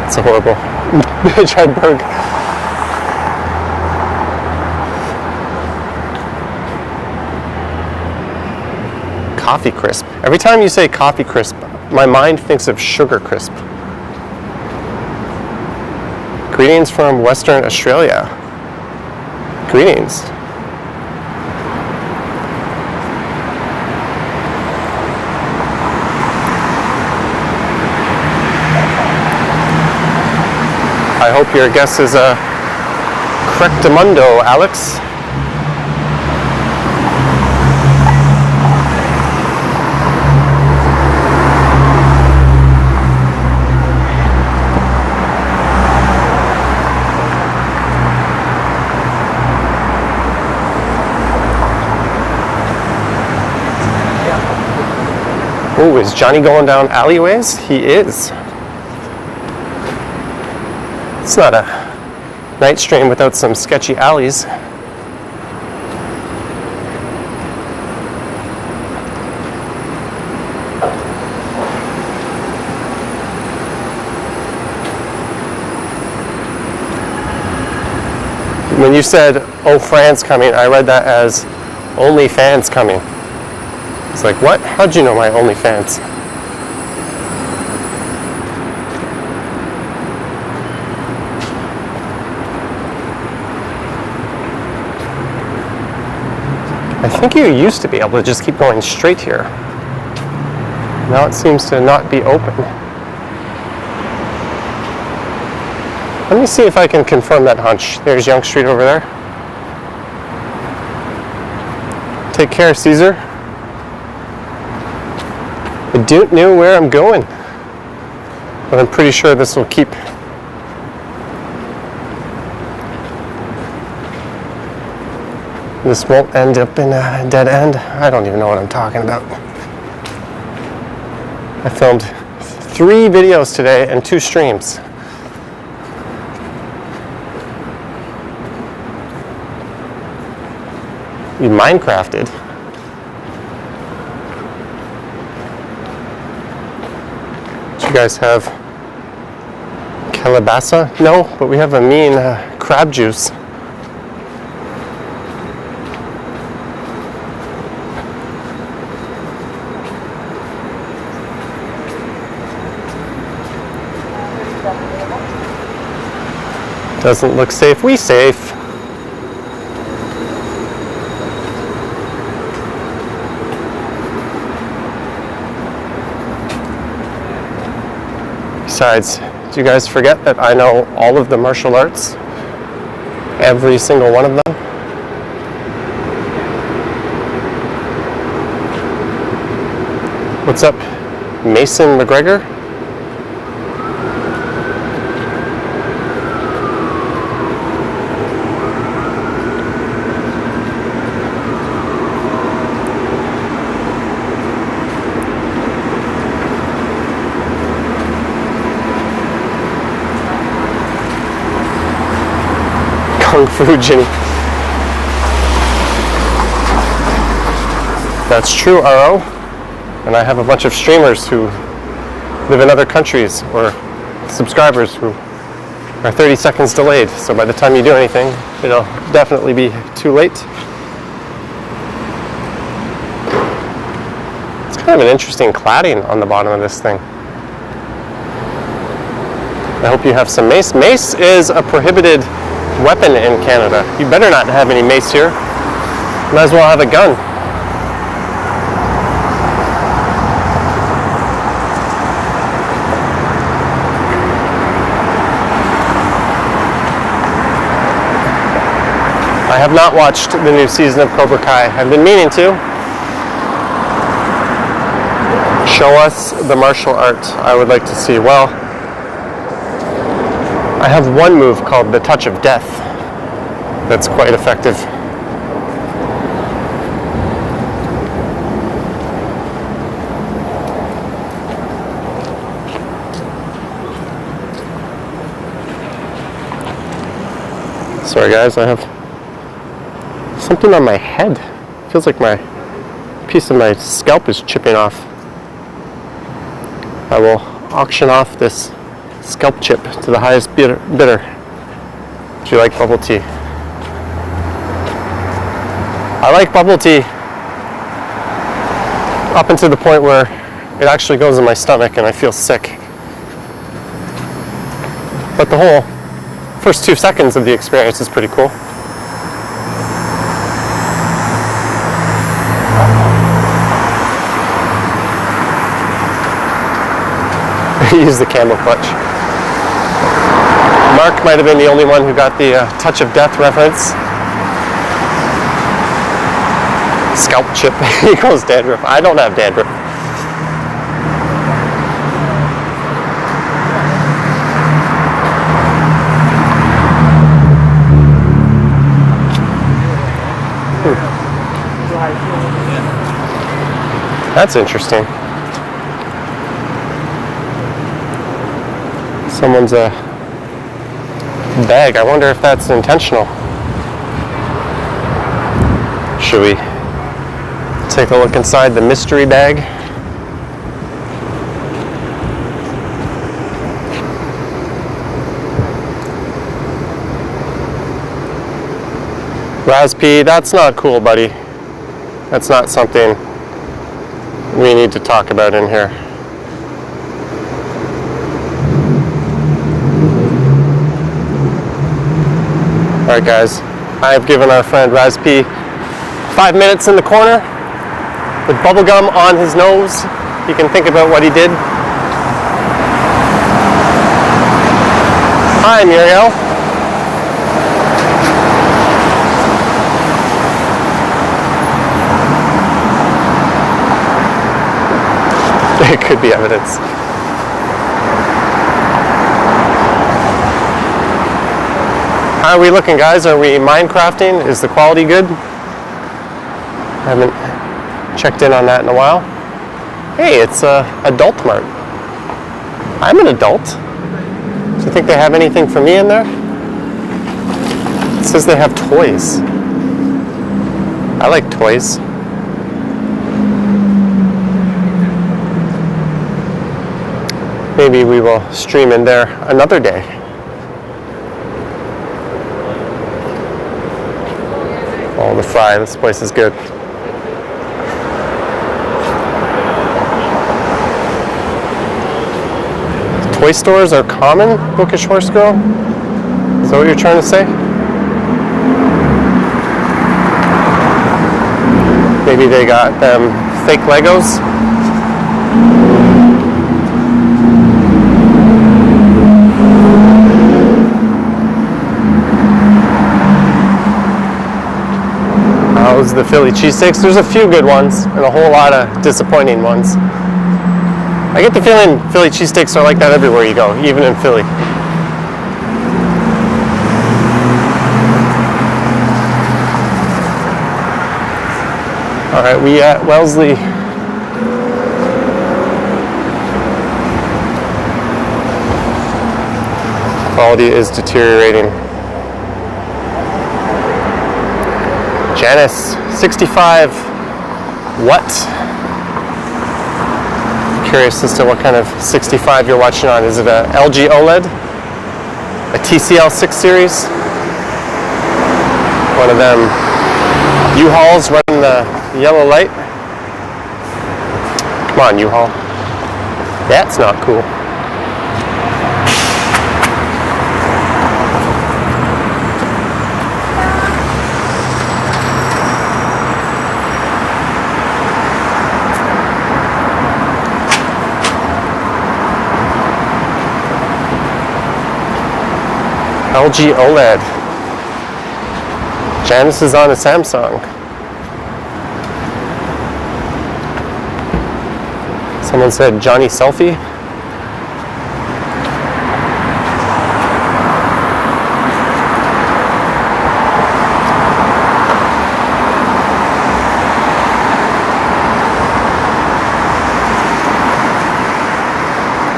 It's a horrible Hedberg. Coffee Crisp. Every time you say Coffee Crisp, my mind thinks of Sugar Crisp. Greetings from Western Australia. Greetings. I hope your guess is a correctamundo, Alex. Oh, is Johnny going down alleyways? He is. It's not a night stream without some sketchy alleys. When you said, oh, Fran's coming, I read that as only fans coming. It's like, what? How'd you know my OnlyFans? I think you used to be able to just keep going straight here. Now it seems to not be open. Let me see if I can confirm that hunch. There's Yonge Street over there. Take care, Caesar. I don't know where I'm going, but I'm pretty sure this will keep. This won't end up in a dead end. I don't even know what I'm talking about. I filmed 3 videos today and 2 streams. You Minecrafted. Do you guys have calabasa? No, but we have a mean crab juice. Doesn't look safe. We safe. Besides, do you guys forget that I know all of the martial arts? Every single one of them? What's up, Mason McGregor? Kung Fu Ginny. That's true, RO. And I have a bunch of streamers who live in other countries, or subscribers who are 30 seconds delayed. So by the time you do anything, it'll definitely be too late. It's kind of an interesting cladding on the bottom of this thing. I hope you have some mace. Mace is a prohibited weapon in Canada. You better not have any mace here. Might as well have a gun. I have not watched the new season of Cobra Kai. I've been meaning to. Show us the martial art I would like to see. Well, I have one move called the Touch of Death that's quite effective. Sorry guys, I have something on my head. Feels like my piece of my scalp is chipping off. I will auction off this scalp chip to the highest bidder. Do you like bubble tea? I like bubble tea up until the point where it actually goes in my stomach and I feel sick. But the whole first 2 seconds of the experience is pretty cool. Use the camel clutch. Mark might have been the only one who got the Touch of Death reference. Scalp chip equals dandruff. I don't have dandruff. That's interesting. Someone's bag. I wonder if that's intentional. Should we take a look inside the mystery bag? Razp, that's not cool, buddy. That's not something we need to talk about in here. Alright guys, I have given our friend Razp 5 minutes in the corner with bubblegum on his nose. He can think about what he did. Hi Muriel. It could be evidence. How are we looking, guys? Are we Minecrafting? Is the quality good? I haven't checked in on that in a while. Hey, it's Adult Mart. I'm an adult. Do you think they have anything for me in there? It says they have toys. I like toys. Maybe we will stream in there another day. Oh, the fry. This place is good. Toy stores are common, Bookish Horse Girl? Is that what you're trying to say? Maybe they got them fake Legos? How's the Philly cheesesteaks? There's a few good ones and a whole lot of disappointing ones. I get the feeling Philly cheesesteaks are like that everywhere you go, even in Philly. All right, we at Wellesley. Quality is deteriorating. Janice, 65. what. Curious as to what kind of 65 you're watching on. Is it a LG OLED? A TCL 6 series? One of them U-Hauls running the yellow light? Come on, U-Haul. That's not cool. LG OLED. Janice is on a Samsung. Someone said Johnny Selfie.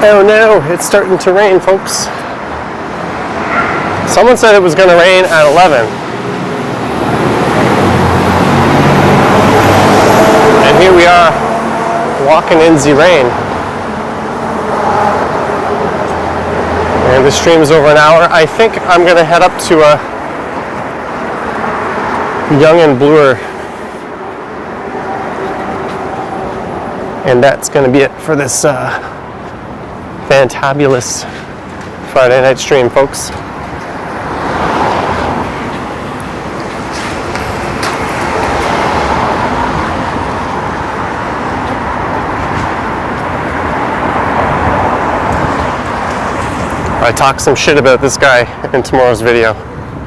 Oh no, it's starting to rain, folks. Someone said it was going to rain at 11. And here we are, walking in the rain. And the stream is over an hour. I think I'm going to head up to a Young and Bluer. And that's going to be it for this fantabulous Friday night stream, folks. I talked some shit about this guy in tomorrow's video,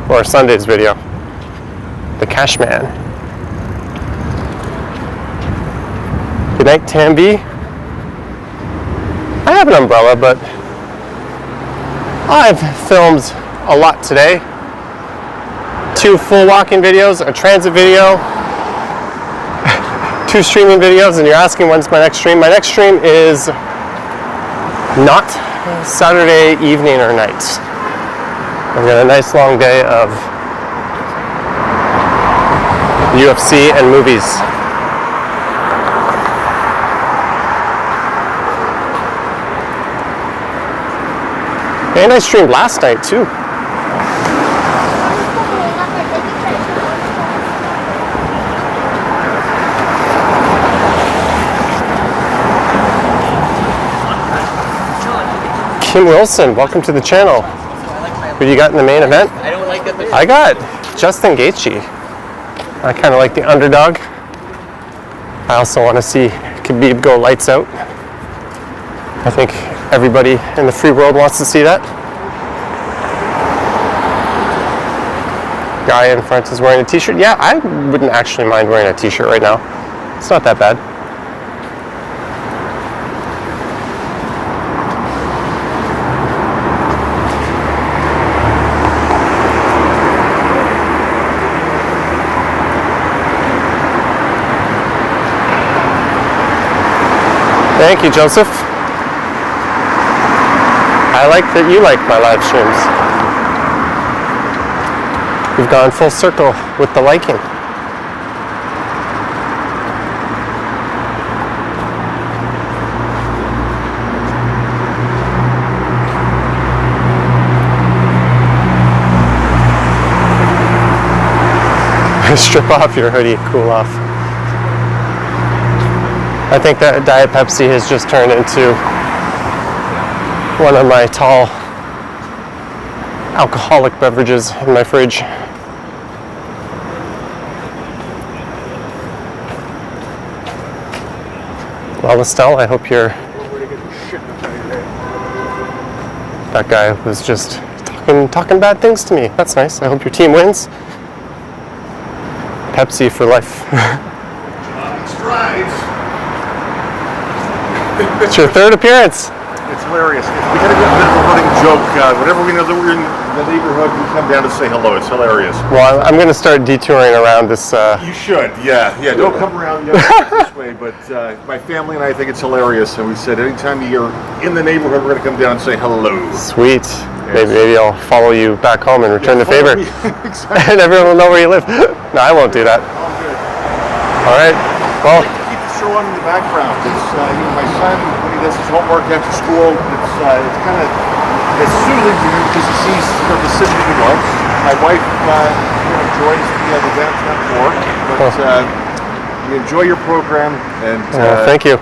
or Sunday's video. The Cash Man. Good night, Tambi. I have an umbrella, but I've filmed a lot today. 2 full walking videos, a transit video, 2 streaming videos, and you're asking when's my next stream. My next stream is not Saturday evening or night. I've got a nice long day of UFC and movies. And I streamed last night too. Kim Wilson, welcome to the channel. Who you got in the main event? I don't like that. I got Justin Gaethje. I kind of like the underdog. I also want to see Khabib go lights out. I think everybody in the free world wants to see that. Guy in front is wearing a t-shirt. Yeah, I wouldn't actually mind wearing a t-shirt right now. It's not that bad. Thank you, Joseph. I like that you like my live streams. We've gone full circle with the liking. Strip off your hoodie, cool off. I think that Diet Pepsi has just turned into one of my tall alcoholic beverages in my fridge. Well, Estelle, I hope you're... That guy was just talking bad things to me. That's nice. I hope your team wins. Pepsi for life. Strides. It's your 3rd appearance. It's hilarious. We kind of get a bit of a running joke. Whenever we know that we're in the neighborhood, we come down to say hello. It's hilarious. Well, I'm going to start detouring around this. You should, yeah. Don't come around this way, but my family and I think it's hilarious. And we said anytime you're in the neighborhood, we're going to come down and say hello. Sweet. Yes. Maybe I'll follow you back home and return the favor. Exactly. And everyone will know where you live. No, I won't do that. All good. All right. Well, show on in the background. It's my son when he does his homework after school. It's kind of soothing to him because he sees the city he loves. My wife enjoys the downtown tour, but we enjoy your program, and thank you.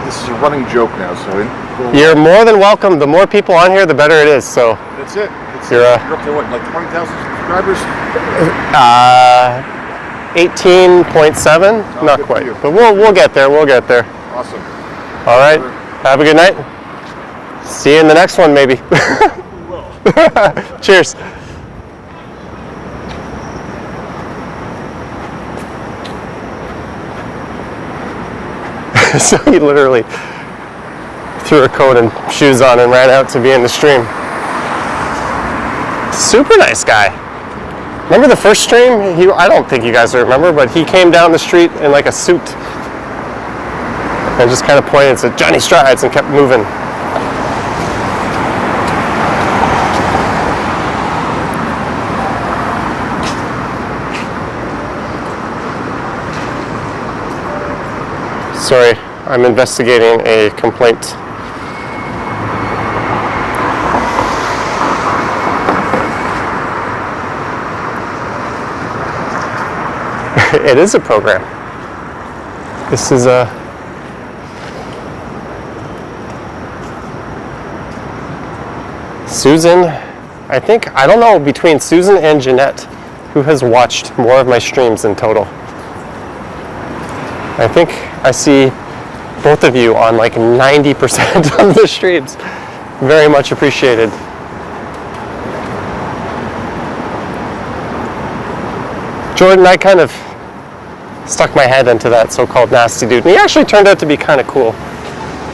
This is a running joke now. So You're more than welcome. The more people on here, the better it is. So that's it. You're up to what, like 20,000 subscribers? 18.7, not good quite, for you. but we'll get there. We'll get there. Awesome. All right. Have a good night. See you in the next one, maybe. Cheers. So he literally threw a coat and shoes on and ran out to be in the stream. Super nice guy. Remember the first stream? I don't think you guys remember, but he came down the street in like a suit and just kind of pointed and said, "Johnny Strides," and kept moving. Sorry, I'm investigating a complaint. It is a program. This is a Susan. I don't know, between Susan and Jeanette, who has watched more of my streams in total. I think I see both of you on like 90% of the streams. Very much appreciated. Jordan, I kind of stuck my head into that so-called nasty dude, and he actually turned out to be kind of cool.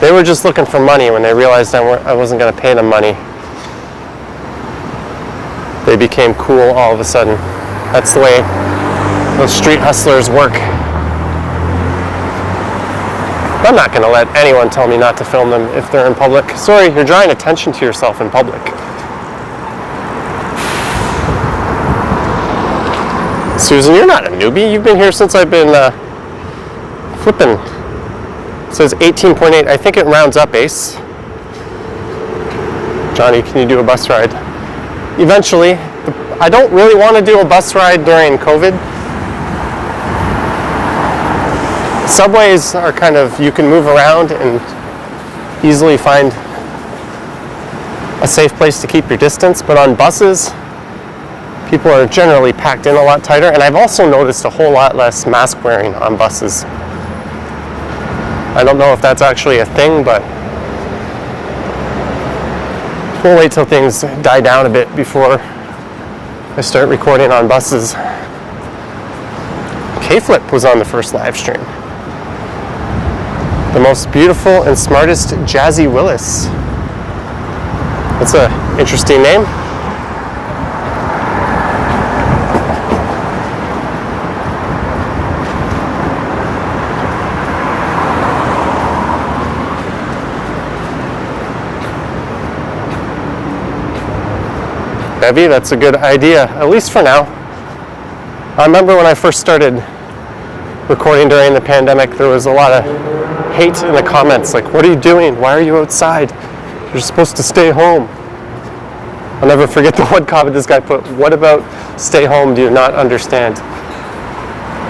They were just looking for money. When they realized I wasn't going to pay them money, they became cool all of a sudden. That's the way those street hustlers work. I'm not going to let anyone tell me not to film them if they're in public. Sorry, you're drawing attention to yourself in public. Susan, you're not a newbie. You've been here since I've been flipping. It says 18.8. I think it rounds up, Ace. Johnny, can you do a bus ride? Eventually. I don't really want to do a bus ride during COVID. Subways are kind of, you can move around and easily find a safe place to keep your distance, but on buses, people are generally packed in a lot tighter, and I've also noticed a whole lot less mask wearing on buses. I don't know if that's actually a thing, but we'll wait till things die down a bit before I start recording on buses. K-Flip was on the first live stream. The most beautiful and smartest Jazzy Willis. That's an interesting name. Bevy, that's a good idea, at least for now. I remember when I first started recording during the pandemic, there was a lot of hate in the comments, like, what are you doing? Why are you outside? You're supposed to stay home. I'll never forget the one comment this guy put, what about stay home, do you not understand?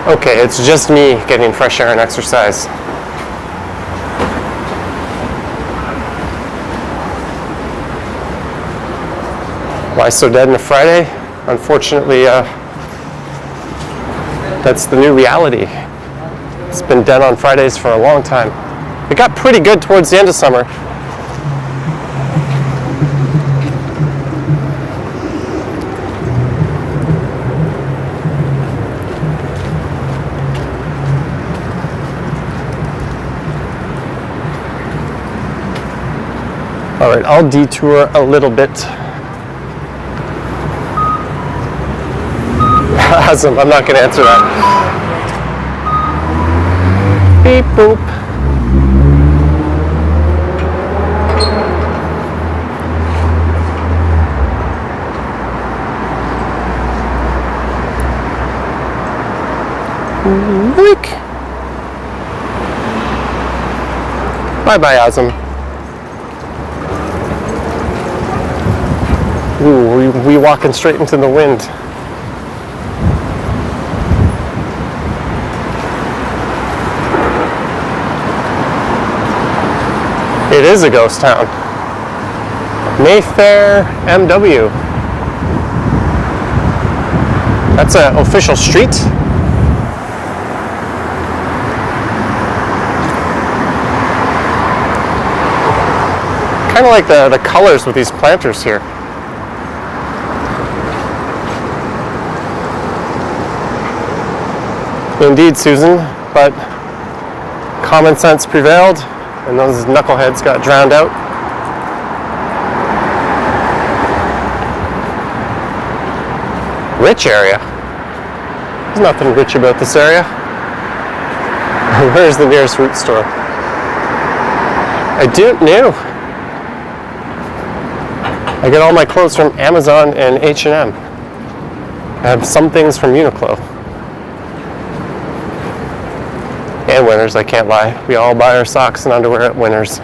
Okay, it's just me getting fresh air and exercise. Why So Dead on a Friday? Unfortunately, that's the new reality. It's been dead on Fridays for a long time. It got pretty good towards the end of summer. All right, I'll detour a little bit. Awesome, I'm not going to answer that. Beep boop. Boink. Bye-bye, Azam. Ooh, we walking straight into the wind. It is a ghost town. Mayfair, MW. That's an official street. Kind of like the colors with these planters here. Indeed, Susan, but common sense prevailed and those knuckleheads got drowned out. Rich area. There's nothing rich about this area. Where's the nearest root store? I don't know. I get all my clothes from Amazon and H&M. I have some things from Uniqlo. And Winners, I can't lie. We all buy our socks and underwear at Winners.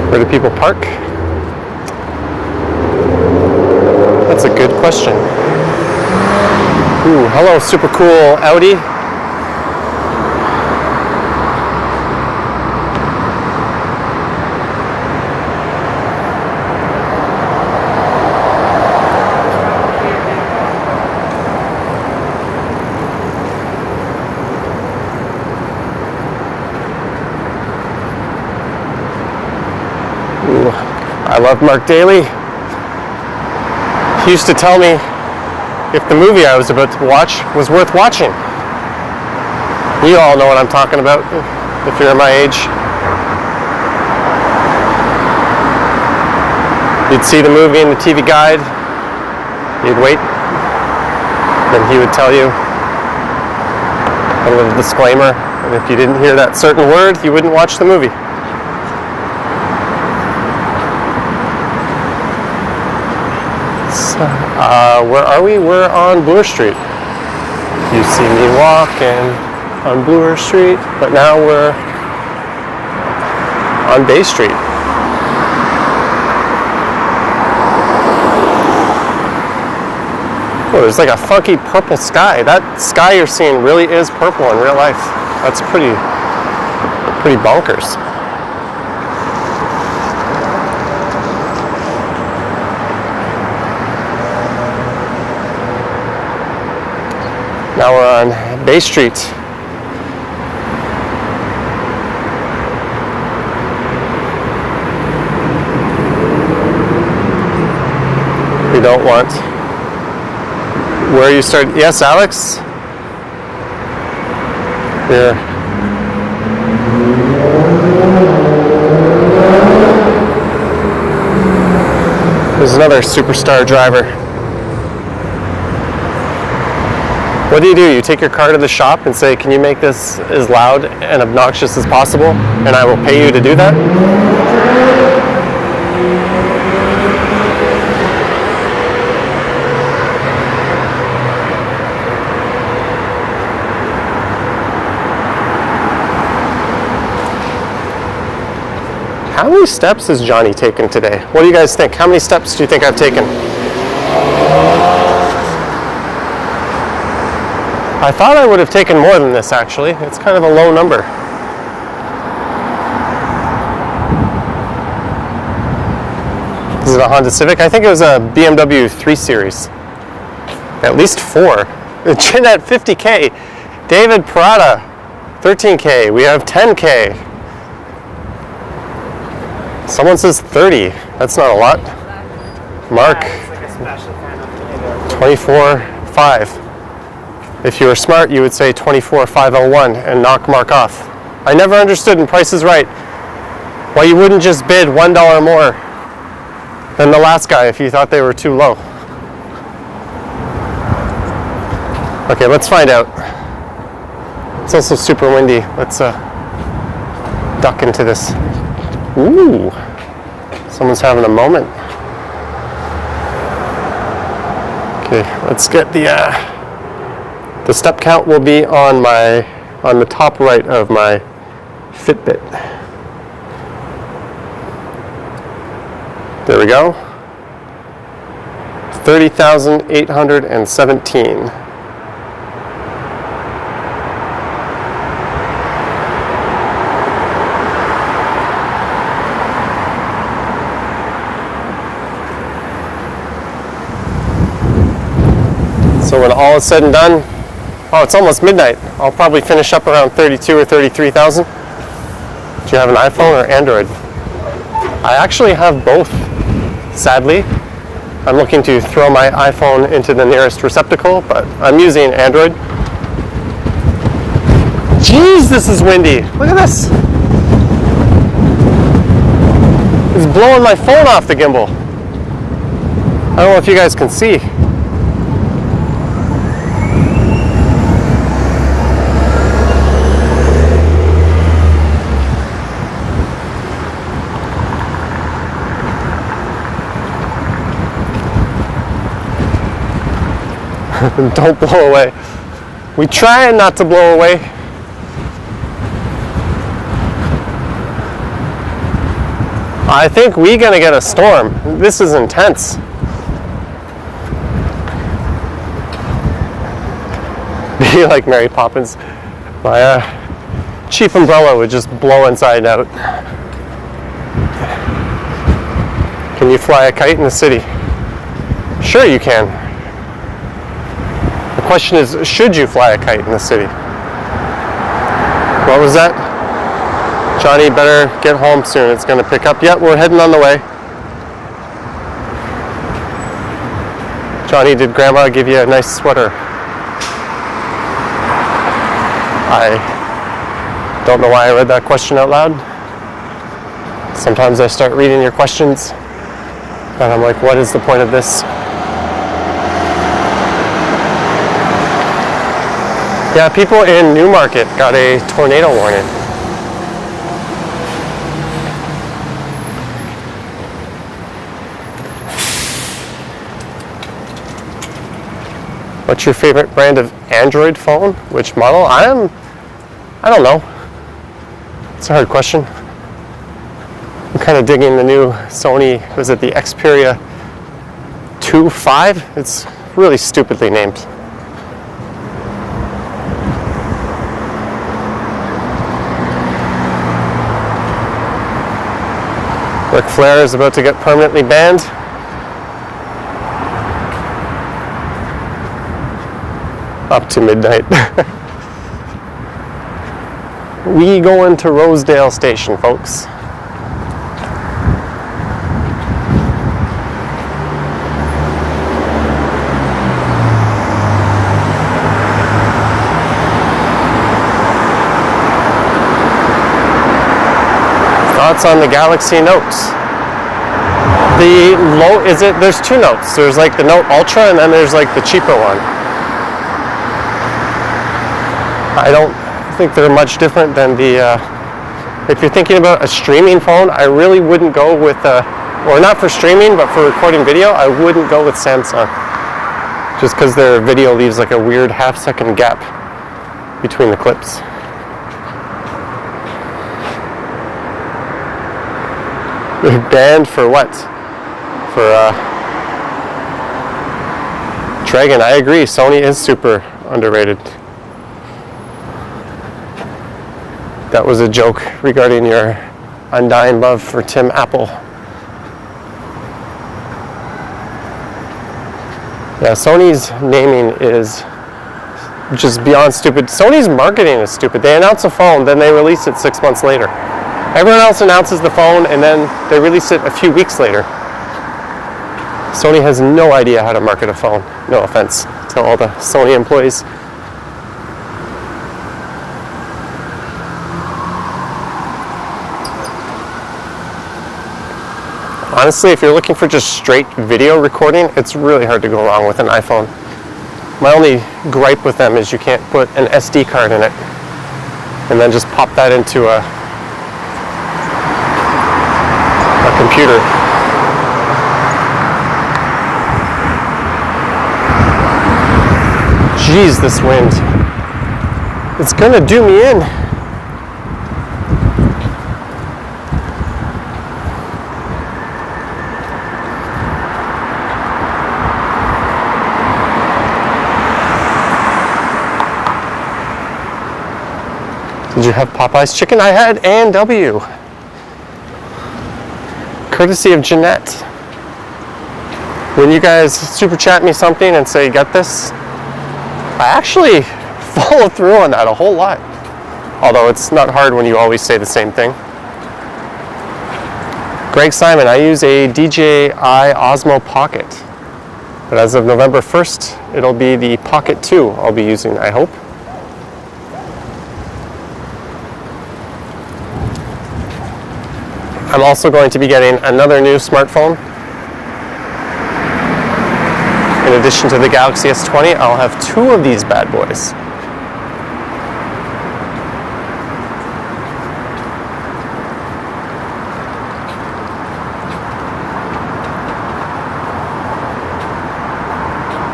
Where do people park? That's a good question. Ooh, hello, super cool Audi. I love Mark Daly. He used to tell me if the movie I was about to watch was worth watching. You all know what I'm talking about if you're my age. You'd see the movie in the TV guide, you'd wait, then he would tell you a little disclaimer, and if you didn't hear that certain word, you wouldn't watch the movie. Where are we? We're on Bloor Street. You see me walking on Bloor Street, but now we're on Bay Street. Oh, there's like a funky purple sky. That sky you're seeing really is purple in real life. That's pretty bonkers. Now we're on Bay Street. We don't want where you start. Yes, Alex? Here. There's another superstar driver. What do? You take your car to the shop and say, can you make this as loud and obnoxious as possible, and I will pay you to do that? How many steps has Johnny taken today? What do you guys think? How many steps do you think I've taken? I thought I would have taken more than this, actually. It's kind of a low number. Is it a Honda Civic? I think it was a BMW 3 Series. At least 4. Chin at 50K. David Parada, 13K. We have 10K. Someone says 30. That's not a lot. Mark, 24.5. If you were smart, you would say 24,501 and knock Mark off. I never understood in Price is Right why you wouldn't just bid $1 more than the last guy if you thought they were too low. Okay, let's find out. It's also super windy. Let's duck into this. Ooh, someone's having a moment. Okay, let's get the The step count will be on the top right of my Fitbit. There we go. 30,817. So when all is said and done, oh, it's almost midnight. I'll probably finish up around 32 or 33,000. Do you have an iPhone or Android? I actually have both, sadly. I'm looking to throw my iPhone into the nearest receptacle, but I'm using Android. Jeez, this is windy. Look at this. It's blowing my phone off the gimbal. I don't know if you guys can see. Don't blow away. We try not to blow away. I think we're gonna get a storm. This is intense. Be like Mary Poppins. My cheap umbrella would just blow inside out. Can you fly a kite in the city? Sure you can. The question is, should you fly a kite in the city? What was that? Johnny, better get home soon. It's going to pick up. Yep, we're heading on the way. Johnny, did Grandma give you a nice sweater? I don't know why I read that question out loud. Sometimes I start reading your questions, and I'm like, what is the point of this? Yeah, people in Newmarket got a tornado warning. What's your favorite brand of Android phone? Which model? I don't know. It's a hard question. I'm kind of digging the new Sony, was it the Xperia 2.5? It's really stupidly named. Ric Flair is about to get permanently banned. Up to midnight. We go into Rosedale Station, folks. Thoughts on the Galaxy Notes? There's two Notes. There's like the Note Ultra and then there's like the cheaper one. I don't think they're much different than if you're thinking about a streaming phone, I really wouldn't go with, or not for streaming, but for recording video, I wouldn't go with Samsung. Just because their video leaves like a weird half-second gap between the clips. They're banned for what? For Dragon, I agree, Sony is super underrated. That was a joke regarding your undying love for Tim Apple. Yeah, Sony's naming is just beyond stupid. Sony's marketing is stupid. They announce a phone, then they release it 6 months later. Everyone else announces the phone and then they release it a few weeks later. Sony has no idea how to market a phone. No offense to all the Sony employees. Honestly, if you're looking for just straight video recording, it's really hard to go wrong with an iPhone. My only gripe with them is you can't put an SD card in it and then just pop that into a computer. Geez, this wind. It's gonna do me in. Did you have Popeye's chicken? I had A&W. Courtesy of Jeanette. When you guys super chat me something and say, get this, I actually follow through on that a whole lot. Although it's not hard when you always say the same thing. Greg Simon, I use a DJI Osmo Pocket. But as of November 1st, it'll be the Pocket 2 I'll be using, I hope. I'm also going to be getting another new smartphone. In addition to the Galaxy S20, I'll have 2 of these bad boys.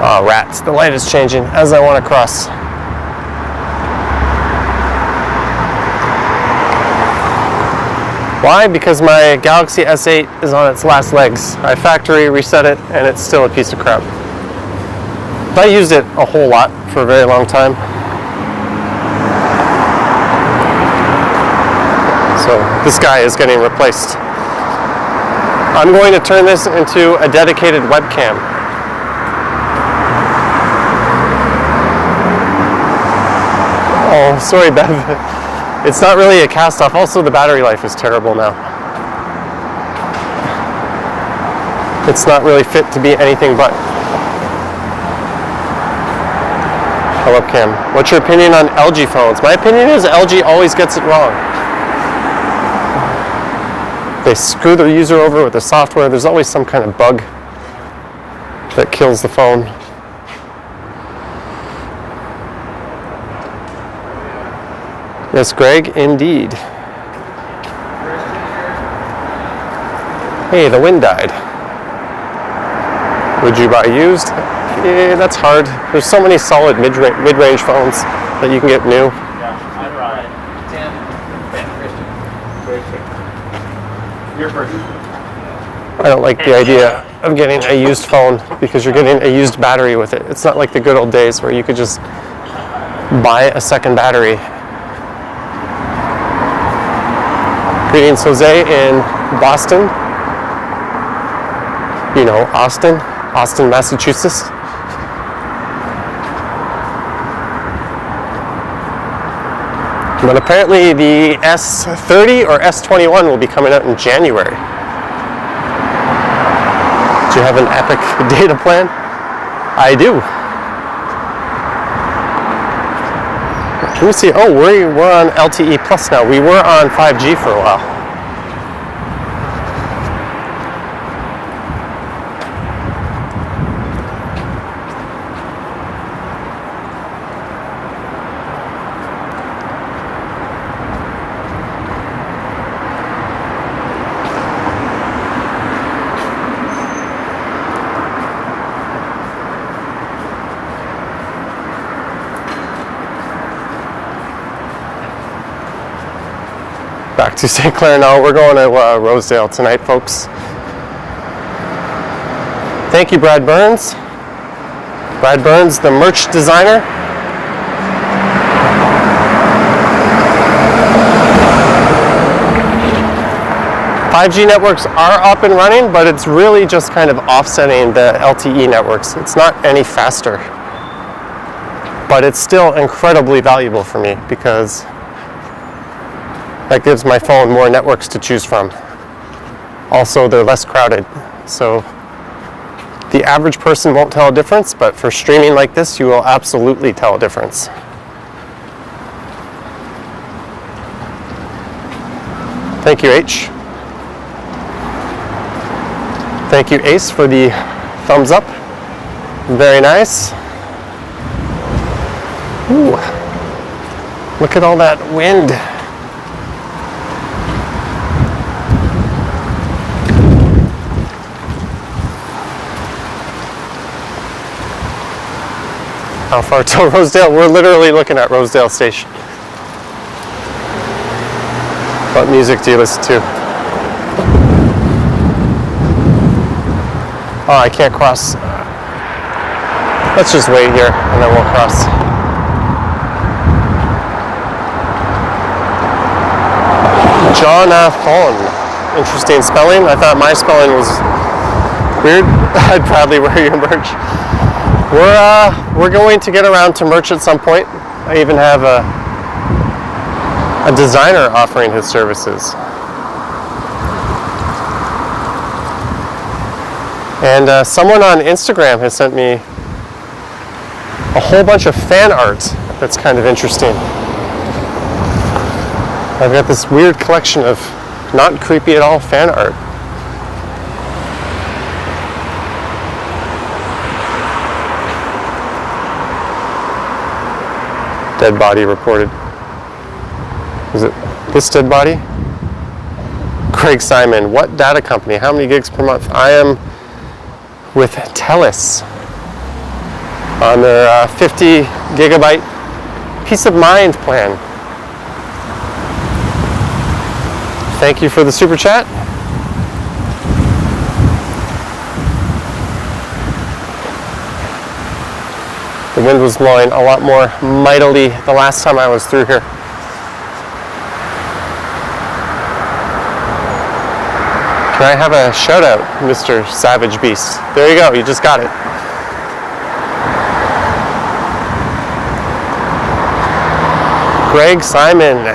Oh, rats. The light is changing as I want to cross. Why? Because my Galaxy S8 is on its last legs. I factory reset it and it's still a piece of crap. I used it a whole lot for a very long time. So this guy is getting replaced. I'm going to turn this into a dedicated webcam. Oh, sorry, Bev. It's not really a cast off. Also, the battery life is terrible now. It's not really fit to be anything but a webcam. What's your opinion on LG phones? My opinion is LG always gets it wrong. They screw the user over with the software. There's always some kind of bug that kills the phone. Yes, Greg, indeed. Hey, the wind died. Would you buy used? Yeah, that's hard. There's so many solid mid-range phones that you can get new. Yeah, I'd ride Tim and Christian. Your first. I don't like the idea of getting a used phone because you're getting a used battery with it. It's not like the good old days where you could just buy a second battery. Greetings, Jose in Boston. You know, Austin, Massachusetts. But apparently the S30 or S21 will be coming out in January. Do you have an epic data plan? I do. Let me see. Oh, we're on LTE Plus now. We were on 5G for a while. Back to St. Clair now. We're going to Rosedale tonight, folks. Thank you, Brad Burns. Brad Burns, the merch designer. .5G networks are up and running, but it's really just kind of offsetting the LTE networks. It's not any faster. But it's still incredibly valuable for me because that gives my phone more networks to choose from. Also, they're less crowded. So the average person won't tell a difference, but for streaming like this, you will absolutely tell a difference. Thank you, H. Thank you, Ace, for the thumbs up. Very nice. Ooh. Look at all that wind. How far to Rosedale? We're literally looking at Rosedale Station. What music do you listen to? Oh, I can't cross. Let's just wait here and then we'll cross. Jonathan. Interesting spelling. I thought my spelling was weird. I'd proudly wear your merch. We're going to get around to merch at some point. I even have a designer offering his services. And someone on Instagram has sent me a whole bunch of fan art that's kind of interesting. I've got this weird collection of not creepy at all fan art. Dead body reported. Is it this dead body? Craig Simon, what data company? How many gigs per month? I am with TELUS on their 50 gigabyte peace of mind plan. Thank you for the super chat. The wind was blowing a lot more mightily the last time I was through here. Can I have a shout out, Mr. Savage Beast? There you go, you just got it. Greg Simon,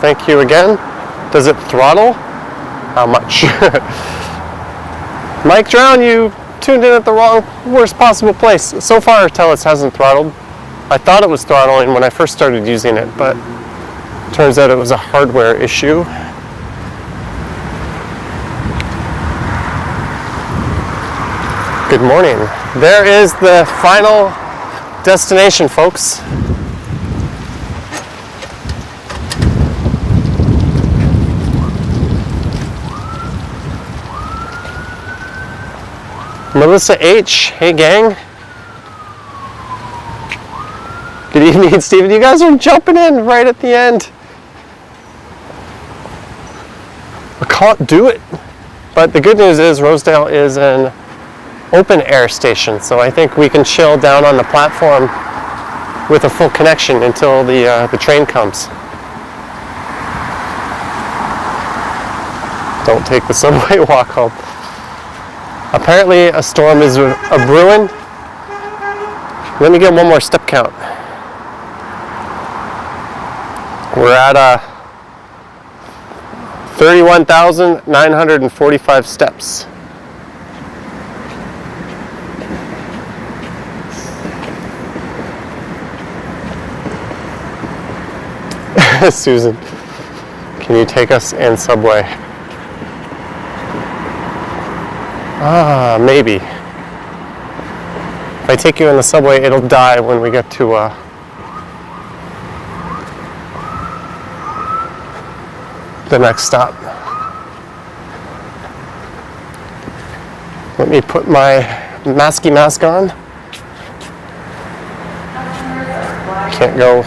thank you again. Does it throttle? How much? Mike Drown, you tuned in at the worst possible place. So far, TELUS hasn't throttled. I thought it was throttling when I first started using it, but turns out it was a hardware issue. Good morning. There is the final destination, folks. Melissa H. Hey, gang. Good evening, Stephen. You guys are jumping in right at the end. I can't do it. But the good news is Rosedale is an open air station, so I think we can chill down on the platform with a full connection until the train comes. Don't take the subway walk home. Apparently a storm is a brewing. Let me get one more step count. We're at 31,945 steps. Susan, can you take us in subway? Maybe. If I take you in the subway, it'll die when we get to the next stop. Let me put my masky mask on. Can't go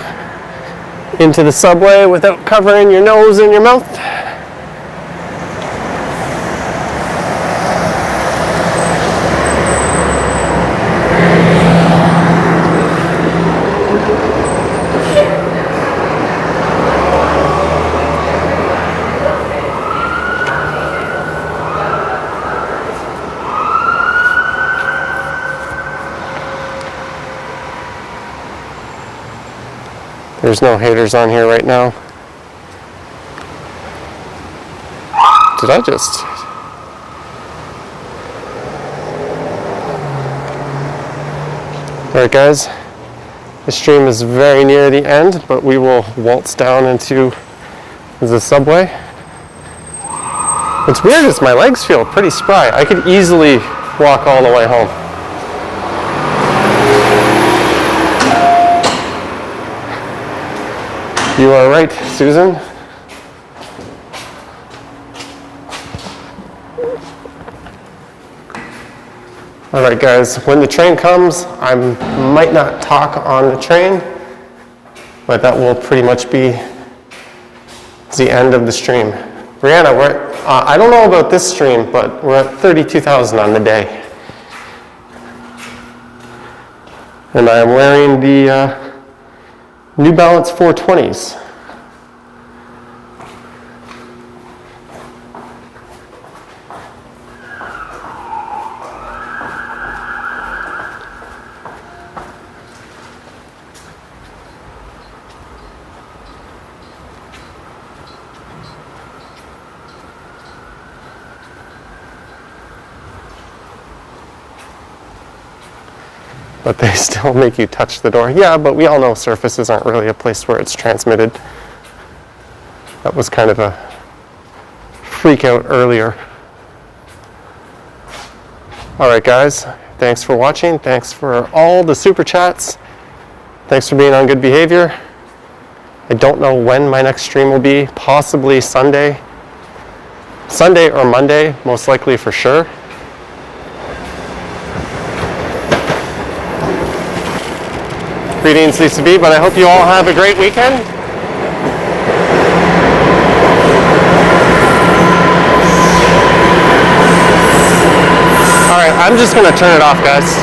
into the subway without covering your nose and your mouth. There's no haters on here right now. Did I just... Alright guys, the stream is very near the end, but we will waltz down into the subway. What's weird is my legs feel pretty spry. I could easily walk all the way home. You are right, Susan. All right, guys, when the train comes, I might not talk on the train, but that will pretty much be the end of the stream. Brianna, I don't know about this stream, but we're at 32,000 on the day. And I am wearing the New Balance 420s. But they still make you touch the door. Yeah, but we all know surfaces aren't really a place where it's transmitted. That was kind of a freak out earlier. All right, guys, thanks for watching. Thanks for all the super chats. Thanks for being on good behavior. I don't know when my next stream will be, possibly Sunday. Sunday or Monday, most likely for sure. Greetings, Lisa B, but I hope you all have a great weekend. All right, I'm just gonna turn it off, guys.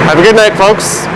Have a good night, folks.